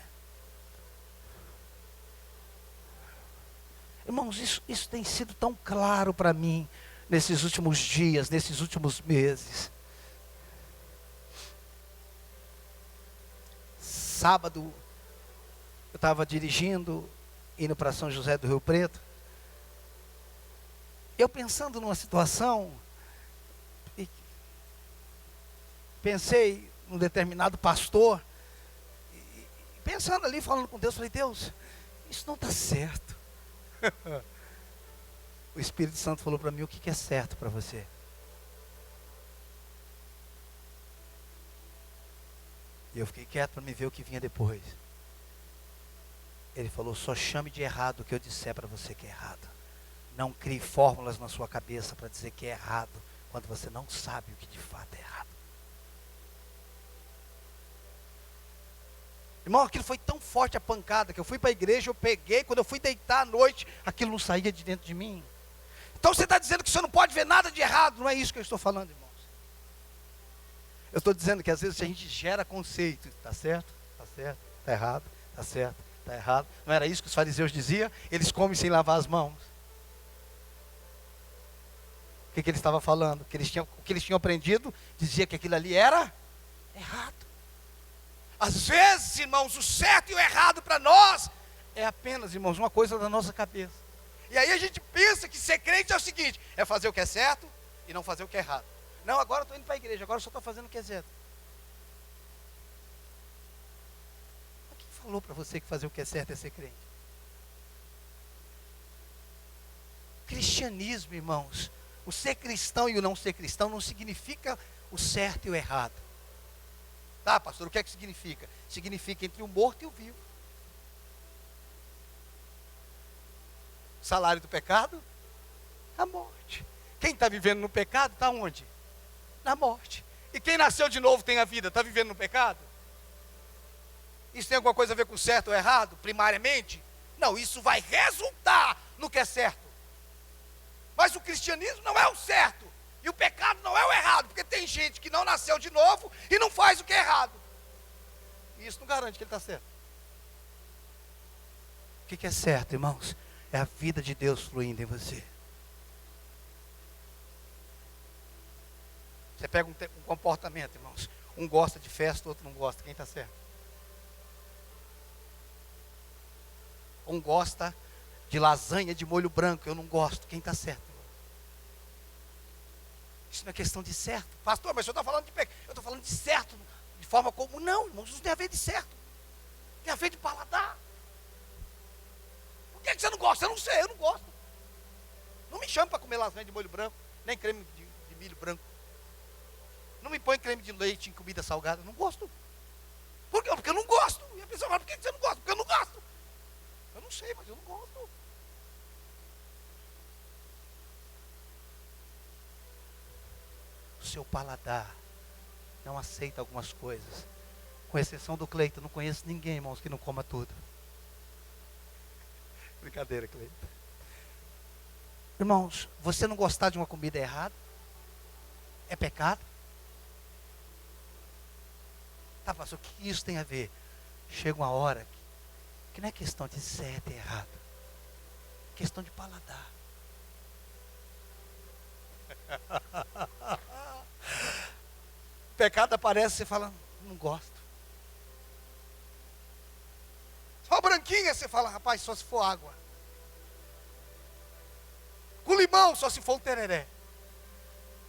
Irmãos, isso tem sido tão claro para mim nesses últimos dias, nesses últimos meses. Sábado, eu estava dirigindo, indo para São José do Rio Preto. Eu pensando numa situação, pensei num determinado pastor, pensando ali, falando com Deus, falei: Deus, isso não está certo. O Espírito Santo falou para mim: o que é certo para você? E eu fiquei quieto para me ver o que vinha depois. Ele falou: só chame de errado o que eu disser para você que é errado. Não crie fórmulas na sua cabeça para dizer que é errado, quando você não sabe o que de fato é errado. Irmão, aquilo foi tão forte a pancada, que eu fui para a igreja, eu peguei, quando eu fui deitar à noite, aquilo não saía de dentro de mim. Então você está dizendo que você não pode ver nada de errado, não é isso que eu estou falando, irmãos. Eu estou dizendo que às vezes a gente gera conceito, está certo, está errado, está certo, está errado. Não era isso que os fariseus diziam? Eles comem sem lavar as mãos. O que ele estava falando? O que eles tinham aprendido dizia que aquilo ali era errado. Às vezes, irmãos, o certo e o errado para nós é apenas, irmãos, uma coisa da nossa cabeça. E aí a gente pensa que ser crente é o seguinte: é fazer o que é certo e não fazer o que é errado. Não, agora eu estou indo para a igreja, agora eu só estou fazendo o que é certo. Mas quem falou para você que fazer o que é certo é ser crente? Cristianismo, irmãos, o ser cristão e o não ser cristão não significa o certo e o errado. Tá, pastor, o que é que significa? Significa entre o morto e o vivo. O salário do pecado? A morte. Quem está vivendo no pecado está onde? Na morte. E quem nasceu de novo tem a vida, está vivendo no pecado? Isso tem alguma coisa a ver com certo ou errado, primariamente? Não, isso vai resultar no que é certo. Mas o cristianismo não é o certo. E o pecado não é o errado. Porque tem gente que não nasceu de novo e não faz o que é errado. E isso não garante que ele está certo. O que é certo, irmãos? É a vida de Deus fluindo em você. Você pega um comportamento, irmãos. Um gosta de festa, o outro não gosta. Quem está certo? Um gosta de lasanha de molho branco. Eu não gosto. Quem está certo? Irmão? Isso não é questão de certo. Pastor, mas o senhor está falando de pecado. Eu estou falando de certo. De forma como... Não, irmãos. Isso não tem a ver de certo. Tem a ver de paladar. Por que você não gosta? Eu não sei, eu não gosto. Não me chame para comer lasanha de molho branco. Nem creme de milho branco. Não me põe creme de leite em comida salgada. Eu não gosto. Por quê? Porque eu não gosto. E a pessoa fala, por que você não gosta? Porque eu não gosto. Eu não sei, mas eu não gosto. O seu paladar não aceita algumas coisas. Com exceção do Cleiton. Não conheço ninguém, irmãos, que não coma tudo. Brincadeira, Cleiton. Irmãos, você não gostar de uma comida errada é pecado? Tá, pastor, o que isso tem a ver? Chega uma hora que não é questão de certo e errado. É questão de paladar. O pecado aparece e você fala, não gosto. Só branquinha, você fala, rapaz, só se for água. Com limão, só se for um tereré.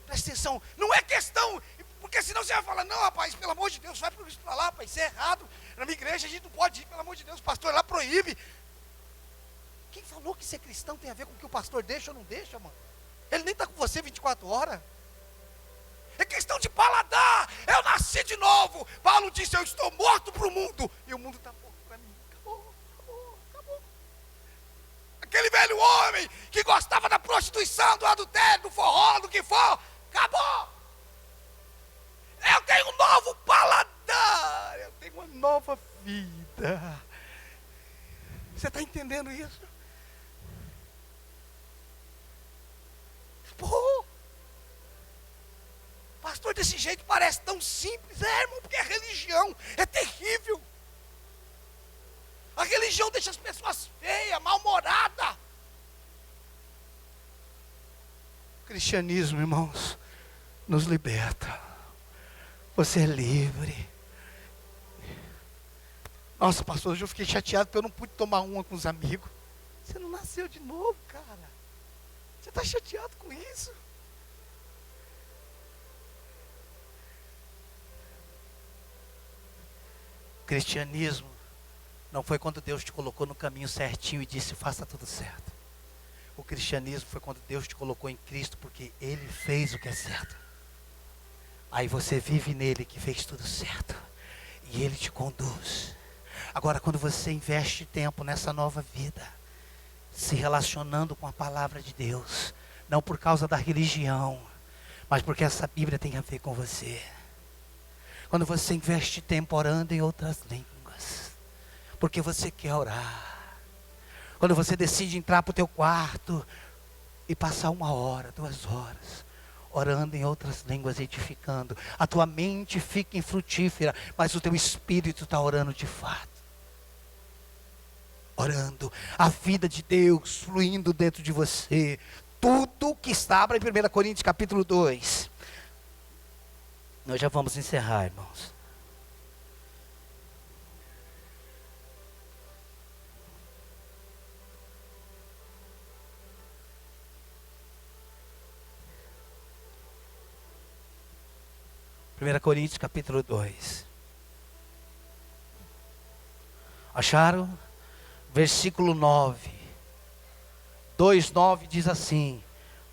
Presta atenção, não é questão... Porque senão você vai falar, não rapaz, pelo amor de Deus, vai para lá, rapaz, isso é errado. Na minha igreja a gente não pode ir, pelo amor de Deus, o pastor lá proíbe. Quem falou que ser cristão tem a ver com o que o pastor deixa ou não deixa, mano? Ele nem está com você 24 horas. É questão de paladar. Eu nasci de novo. Paulo disse, eu estou morto para o mundo. E o mundo está morto para mim. Acabou, acabou, acabou. Aquele velho homem que gostava da prostituição, do adultério, do forró, do que for. Acabou. Eu tenho um novo paladar. Eu tenho uma nova vida. Você está entendendo isso? Pô, pastor, desse jeito parece tão simples. É, irmão, porque a religião é terrível. A religião deixa as pessoas feias, mal-humoradas. O cristianismo, irmãos, nos liberta. Você é livre. Nossa, pastor, hoje eu fiquei chateado porque eu não pude tomar uma com os amigos. Você não nasceu de novo, cara. Você está chateado com isso? O cristianismo não foi quando Deus te colocou no caminho certinho e disse, faça tudo certo. O cristianismo foi quando Deus te colocou em Cristo, porque Ele fez o que é certo. Aí você vive nele que fez tudo certo. E Ele te conduz. Agora, quando você investe tempo nessa nova vida, se relacionando com a palavra de Deus, não por causa da religião, mas porque essa Bíblia tem a ver com você. Quando você investe tempo orando em outras línguas, porque você quer orar. Quando você decide entrar para o teu quarto e passar 1 hora, 2 horas, orando em outras línguas, edificando. A tua mente fica infrutífera, mas o teu espírito está orando de fato. Orando, a vida de Deus fluindo dentro de você. Tudo que está, abra em 1 Coríntios capítulo 2. Nós já vamos encerrar, irmãos. Primeira Coríntios capítulo 2. Acharam? Versículo 9. 2:9 diz assim: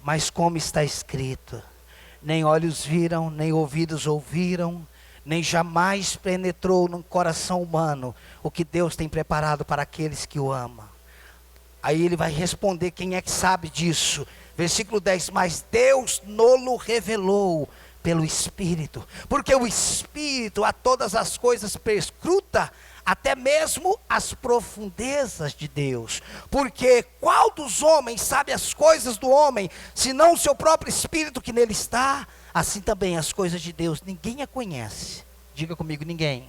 mas como está escrito, nem olhos viram, nem ouvidos ouviram, nem jamais penetrou no coração humano o que Deus tem preparado para aqueles que o amam. Aí ele vai responder quem é que sabe disso. Versículo 10, mas Deus nolo revelou pelo Espírito, porque o Espírito a todas as coisas perscruta, até mesmo as profundezas de Deus. Porque qual dos homens sabe as coisas do homem, senão o seu próprio Espírito que nele está? Assim também as coisas de Deus, ninguém a conhece. Diga comigo, ninguém.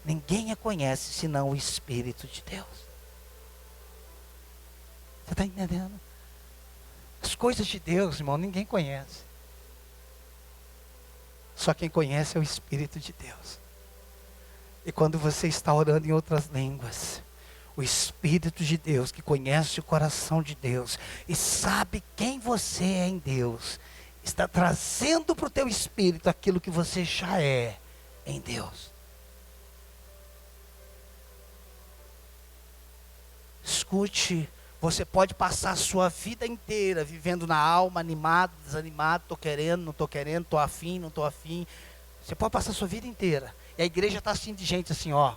Ninguém a conhece, senão o Espírito de Deus. Você está entendendo? As coisas de Deus, irmão, ninguém conhece. Só quem conhece é o Espírito de Deus. E quando você está orando em outras línguas, o Espírito de Deus, que conhece o coração de Deus e sabe quem você é em Deus, está trazendo para o teu espírito aquilo que você já é em Deus. Escute, você pode passar a sua vida inteira vivendo na alma, animado, desanimado, estou querendo, não estou querendo, estou afim, não estou afim. Você pode passar a sua vida inteira. E a igreja está assim de gente assim, ó.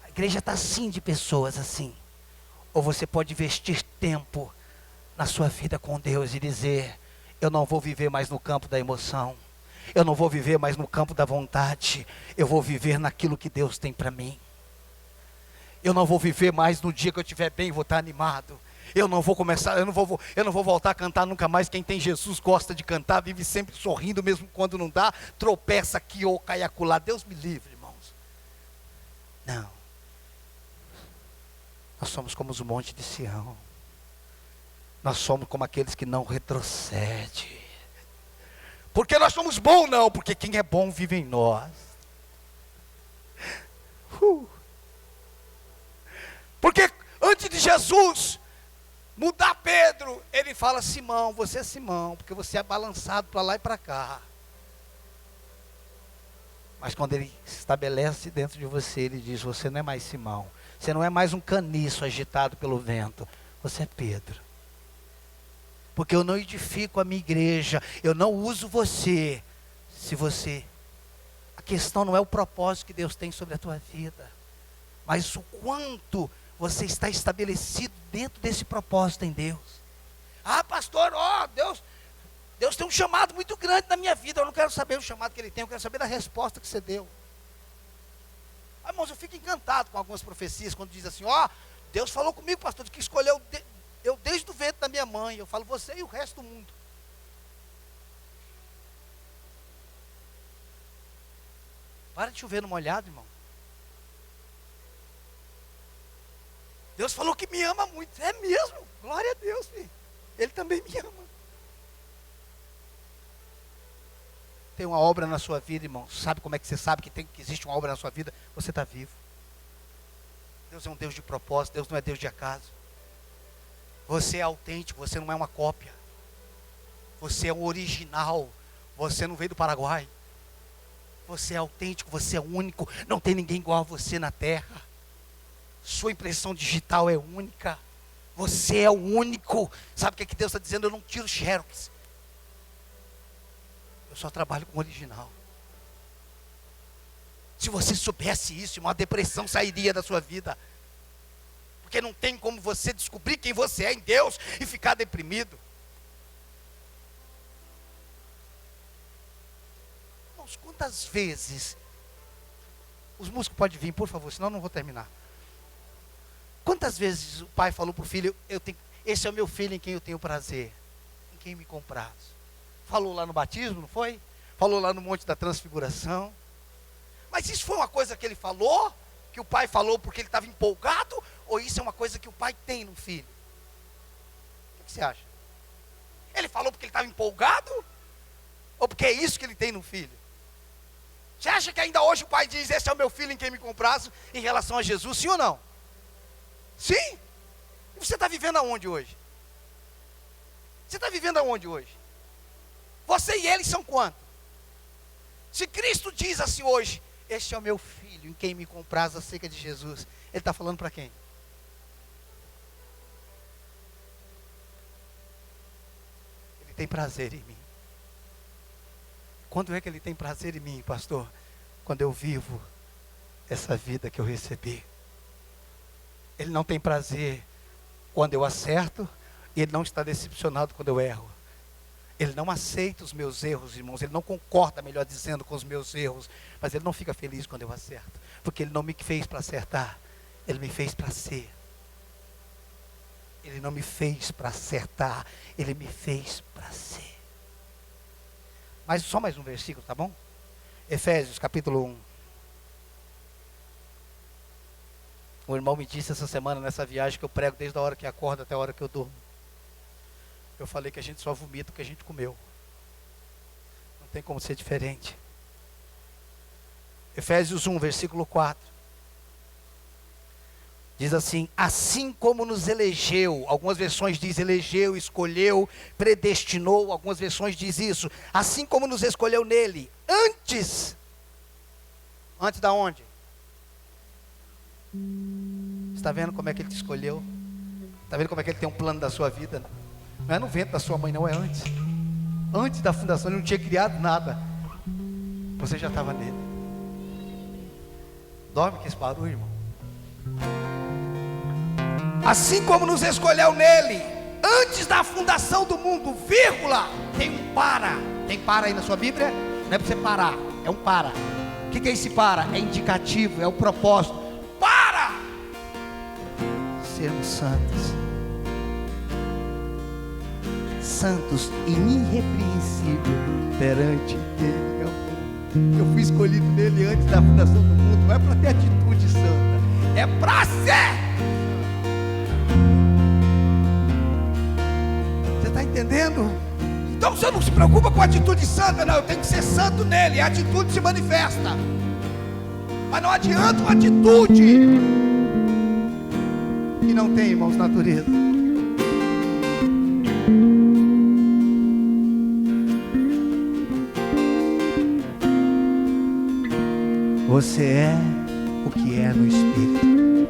A igreja está assim de pessoas assim. Ou você pode investir tempo na sua vida com Deus e dizer: eu não vou viver mais no campo da emoção. Eu não vou viver mais no campo da vontade. Eu vou viver naquilo que Deus tem para mim. Eu não vou viver mais no dia que eu estiver bem e vou estar animado. Eu não vou voltar a cantar nunca mais. Quem tem Jesus gosta de cantar, vive sempre sorrindo, mesmo quando não dá, tropeça aqui ou cai acolá. Deus me livre, irmãos. Não. Nós somos como os montes de Sião. Nós somos como aqueles que não retrocedem. Porque nós somos bons, não, porque quem é bom vive em nós. Porque antes de Jesus mudar Pedro, ele fala: Simão, você é Simão, porque você é balançado para lá e para cá. Mas quando ele se estabelece dentro de você, ele diz: você não é mais Simão, você não é mais um caniço agitado pelo vento, você é Pedro. Porque eu não edifico a minha igreja, eu não uso você, se você... A questão não é o propósito que Deus tem sobre a tua vida, mas o quanto você está estabelecido dentro desse propósito em Deus. Ah, pastor, Deus tem um chamado muito grande na minha vida. Eu não quero saber o chamado que Ele tem, eu quero saber da resposta que você deu. Ah, irmãos, eu fico encantado com algumas profecias, quando diz assim: Deus falou comigo, pastor, de que escolheu eu desde o ventre da minha mãe. Eu falo: você e o resto do mundo. Para de chover no molhado, irmão. Deus falou que me ama muito. É mesmo? Glória a Deus, filho. Ele também me ama. Tem uma obra na sua vida, irmão. Sabe como é que você sabe que existe uma obra na sua vida? Você está vivo. Deus é um Deus de propósito. Deus não é Deus de acaso. Você é autêntico. Você não é uma cópia. Você é um original. Você não veio do Paraguai. Você é autêntico. Você é único. Não tem ninguém igual a você na terra. Sua impressão digital é única. Você é o único. Sabe o que Deus está dizendo? Eu não tiro xerox. Eu só trabalho com o original. Se você soubesse isso, uma depressão sairia da sua vida. Porque não tem como você descobrir quem você é em Deus e ficar deprimido. Irmãos, quantas vezes... Os músicos podem vir, por favor, senão eu não vou terminar. Quantas vezes o pai falou para o filho: esse é o meu filho em quem eu tenho prazer, em quem me compraz. Falou lá no batismo, não foi? Falou lá no Monte da Transfiguração. Mas isso foi uma coisa que ele falou, que o pai falou porque ele estava empolgado, ou isso é uma coisa que o pai tem no filho? O que você acha? Ele falou porque ele estava empolgado, ou porque é isso que ele tem no filho? Você acha que ainda hoje o pai diz: esse é o meu filho em quem me comprazo, em relação a Jesus, sim ou não? Sim? E você está vivendo aonde hoje? Você está vivendo aonde hoje? Você e ele são quanto? Se Cristo diz assim hoje: este é o meu filho em quem me compraz acerca de Jesus, Ele está falando para quem? Ele tem prazer em mim. Quando é que Ele tem prazer em mim, pastor? Quando eu vivo essa vida que eu recebi. Ele não tem prazer quando eu acerto, e Ele não está decepcionado quando eu erro. Ele não aceita os meus erros, irmãos. Ele não concorda, melhor dizendo, com os meus erros. Mas Ele não fica feliz quando eu acerto. Porque Ele não me fez para acertar. Ele me fez para ser. Ele não me fez para acertar. Ele me fez para ser. Mas só mais um versículo, tá bom? Efésios, capítulo 1. O irmão me disse essa semana, nessa viagem, que eu prego desde a hora que acordo até a hora que eu durmo. Eu falei que a gente só vomita o que a gente comeu. Não tem como ser diferente. Efésios 1, versículo 4. Diz assim: assim como nos elegeu, algumas versões diz elegeu, escolheu, predestinou, algumas versões diz isso. Assim como nos escolheu nele, antes da onde? Está vendo como é que Ele te escolheu? Está vendo como é que Ele tem um plano da sua vida? Não é no ventre da sua mãe, não, é antes. Antes da fundação, Ele não tinha criado nada. Você já estava nele. Dorme com esse barulho, irmão. Assim como nos escolheu nele, antes da fundação do mundo, vírgula, tem um para. Tem para aí na sua Bíblia? Não é para você parar, é um para. O que é esse para? É indicativo, é o propósito. Para! Sermos santos. Santos e irrepreensível perante Ele, amor. Eu fui escolhido nele antes da fundação do mundo. Não é para ter atitude santa, é para ser. Você está entendendo? Então você não se preocupa com a atitude santa, não. Eu tenho que ser santo nele. A atitude se manifesta. Mas não adianta uma atitude que não tem, irmãos, natureza. Você é o que é no Espírito.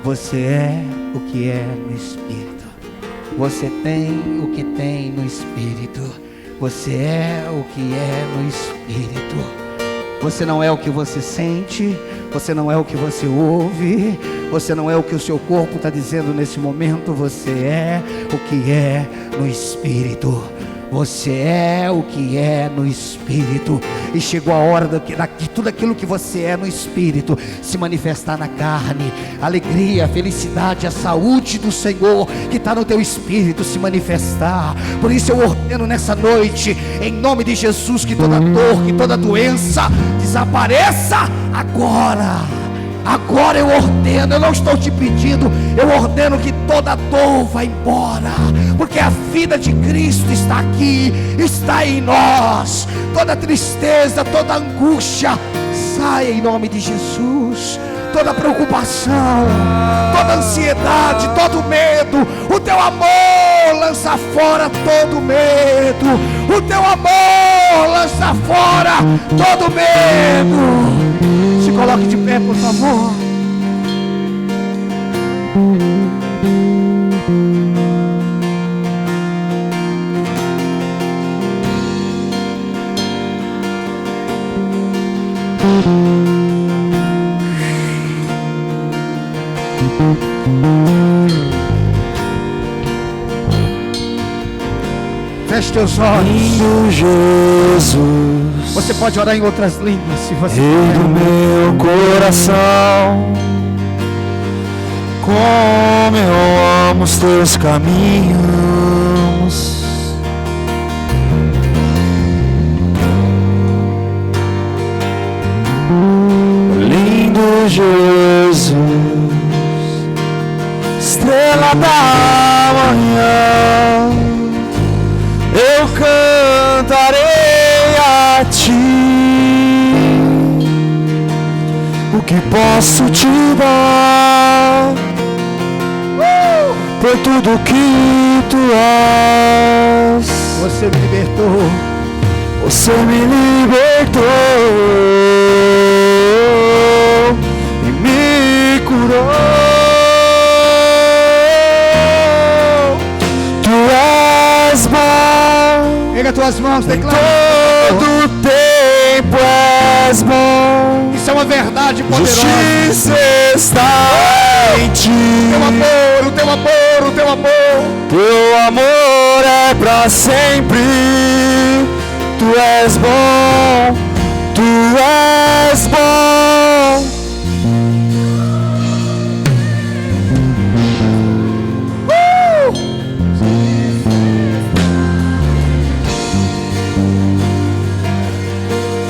Você é o que é no Espírito. Você tem o que tem no Espírito. Você é o que é no Espírito. Você não é o que você sente. Você não é o que você ouve. Você não é o que o seu corpo está dizendo nesse momento. Você é o que é no Espírito. Você é o que é no Espírito. E chegou a hora de tudo aquilo que você é no Espírito se manifestar na carne. A alegria, a felicidade, a saúde do Senhor que está no teu Espírito se manifestar. Por isso eu ordeno nessa noite, em nome de Jesus, que toda dor, que toda doença desapareça agora. Agora eu ordeno, eu não estou te pedindo, eu ordeno que toda dor vá embora, porque a vida de Cristo está aqui, está em nós. Toda tristeza, toda angústia, sai em nome de Jesus. Toda preocupação, toda ansiedade, todo medo, o teu amor lança fora todo medo. O teu amor lança fora todo medo. Se coloque de pé, por favor. Feche teus olhos. Jesus, você pode orar em outras línguas se você quiser. Do meu coração, como eu amo os teus caminhos. Lindo Jesus, estrela da manhã, eu cantarei a ti. O que posso te dar por tudo que tu és? Você me libertou. Você me libertou e me curou. Tu és bom. Pega tuas mãos, declara. Todo tempo és bom. Isso é uma verdade poderosa. Justiça está em ti. O teu amor, o teu amor, o teu amor. Teu amor é pra sempre. Tu és bom, tu és bom.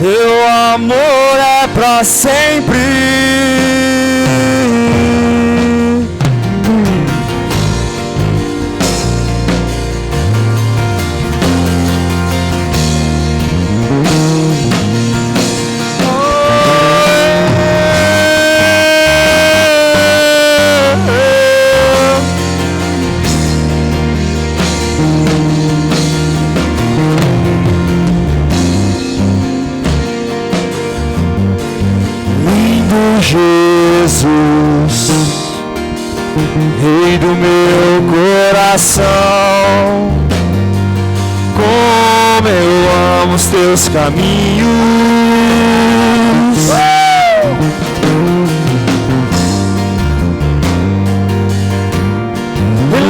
Teu amor é pra sempre. Jesus, Rei do meu coração, como eu amo os teus caminhos.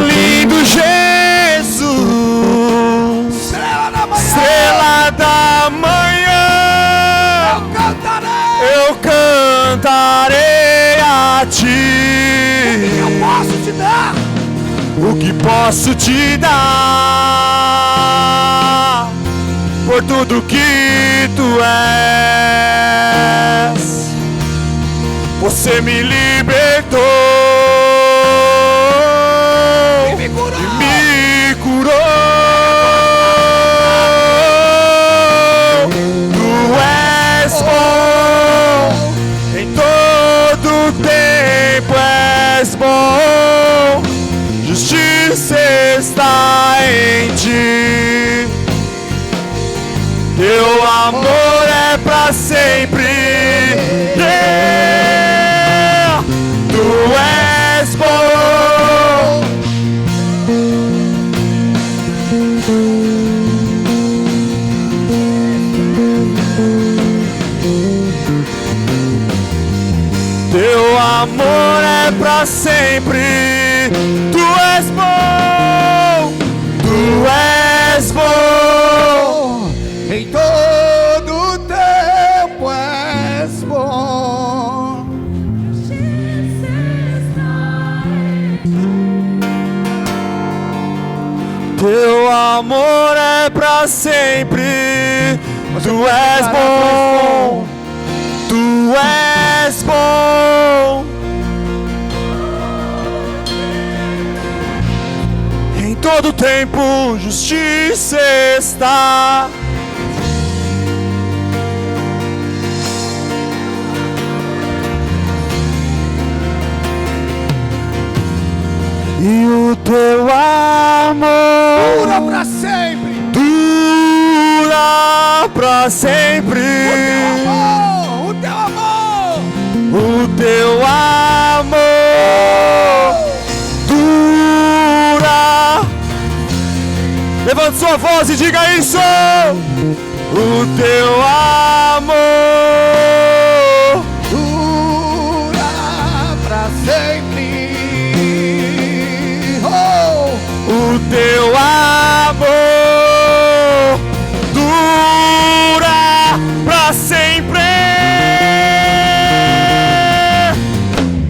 Lindo Jesus, estrela da manhã, eu cantarei a ti. O que posso te dar por tudo que tu és. Você me libertou e me curou. Tu és bom, em todo tempo és bom. Justiça está em ti. Teu amor é pra sempre. Yeah. Tu és bom. Teu amor é pra sempre. Tu és bom, tu és bom, em todo tempo és bom. Teu amor é pra sempre. Tu és bom, tu és bom. Em todo tempo justiça está. E o teu amor Dura pra sempre. dura pra sempre. O teu amor. O teu amor dura. Levante sua voz e diga isso. O teu amor Dura pra sempre. Oh. o teu amor dura pra sempre.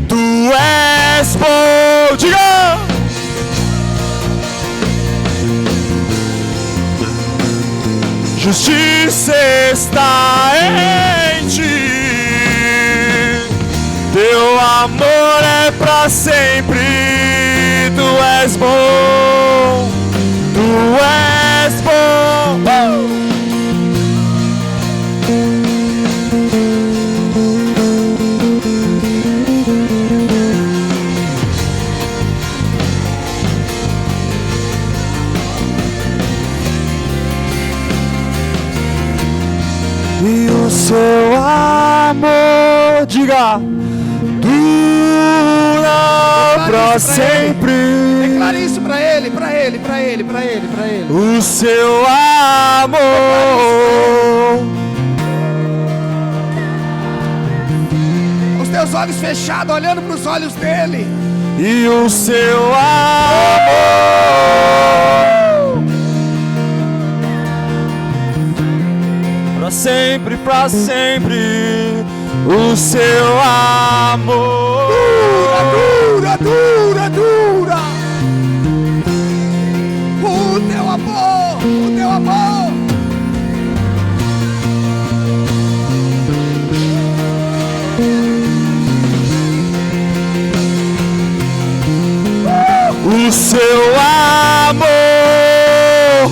Tu és bom, diga. Justiça está em ti. Teu amor é pra sempre. Tu és bom. Tu és bom. E o seu amor, diga, dura pra sempre. Declare isso pra ele, pra ele, pra ele, pra ele, pra ele. O seu amor Os teus olhos fechados, olhando pros olhos dele. e o seu amor para sempre, o seu amor. Dura, dura, dura, dura. O teu amor, o teu amor. O seu amor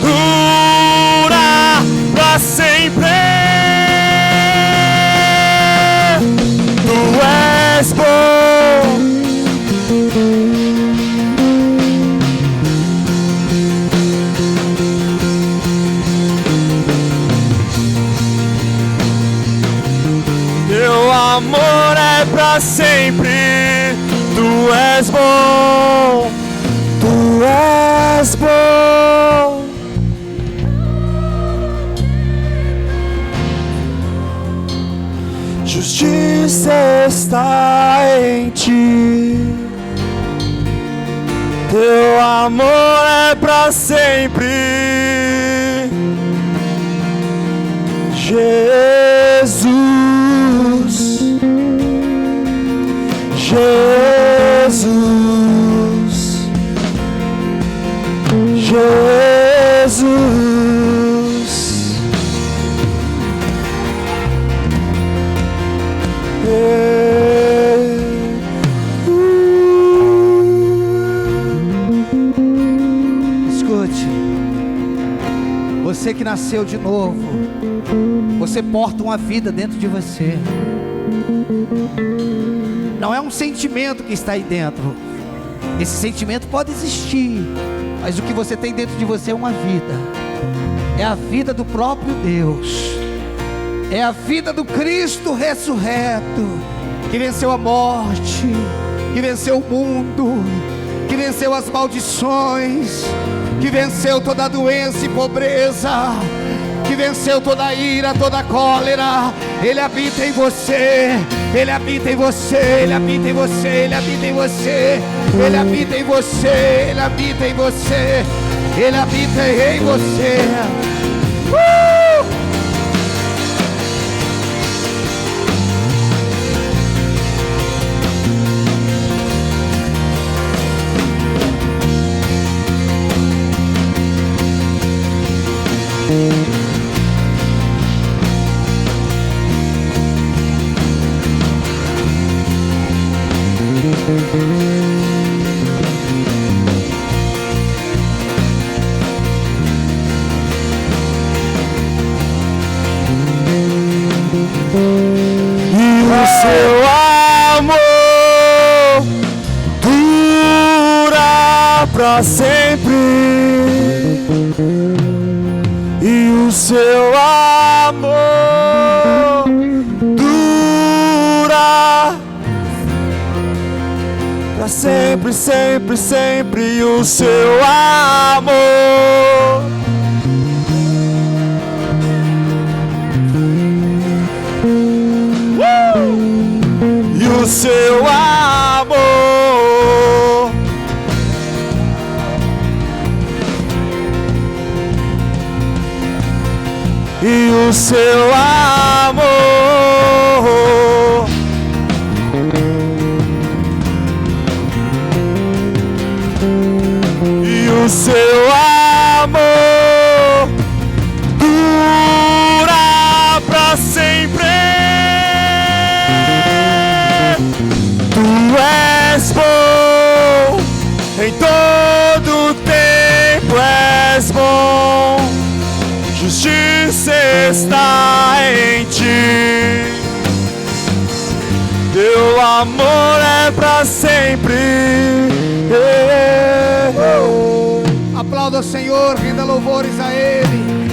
dura para sempre. Tu és bom. Teu amor é para sempre. Tu és bom, tu és bom. Justiça está em ti. Teu amor é para sempre. Jesus, Jesus, Jesus. Escute, você que nasceu de novo, você porta uma vida dentro de você. Não é um sentimento que está aí dentro. Esse sentimento pode existir, mas o que você tem dentro de você é uma vida. É a vida do próprio Deus. É a vida do Cristo ressurreto, que venceu a morte, que venceu o mundo, que venceu as maldições, que venceu toda a doença e pobreza, que venceu toda a ira, toda a cólera. Ele habita em você, Ele habita em você, Ele habita em você, Ele habita em você, Ele habita em você, Ele habita em você, Ele habita em você. Seu amor dura para sempre, e o seu amor dura para sempre, sempre, sempre, e o seu amor. O seu amor e o seu amor e o seu amor dura para sempre. Tu és bom, em todo tempo és bom, justiça está em ti, teu amor é para sempre. Aplauda o Senhor, renda louvores a Ele.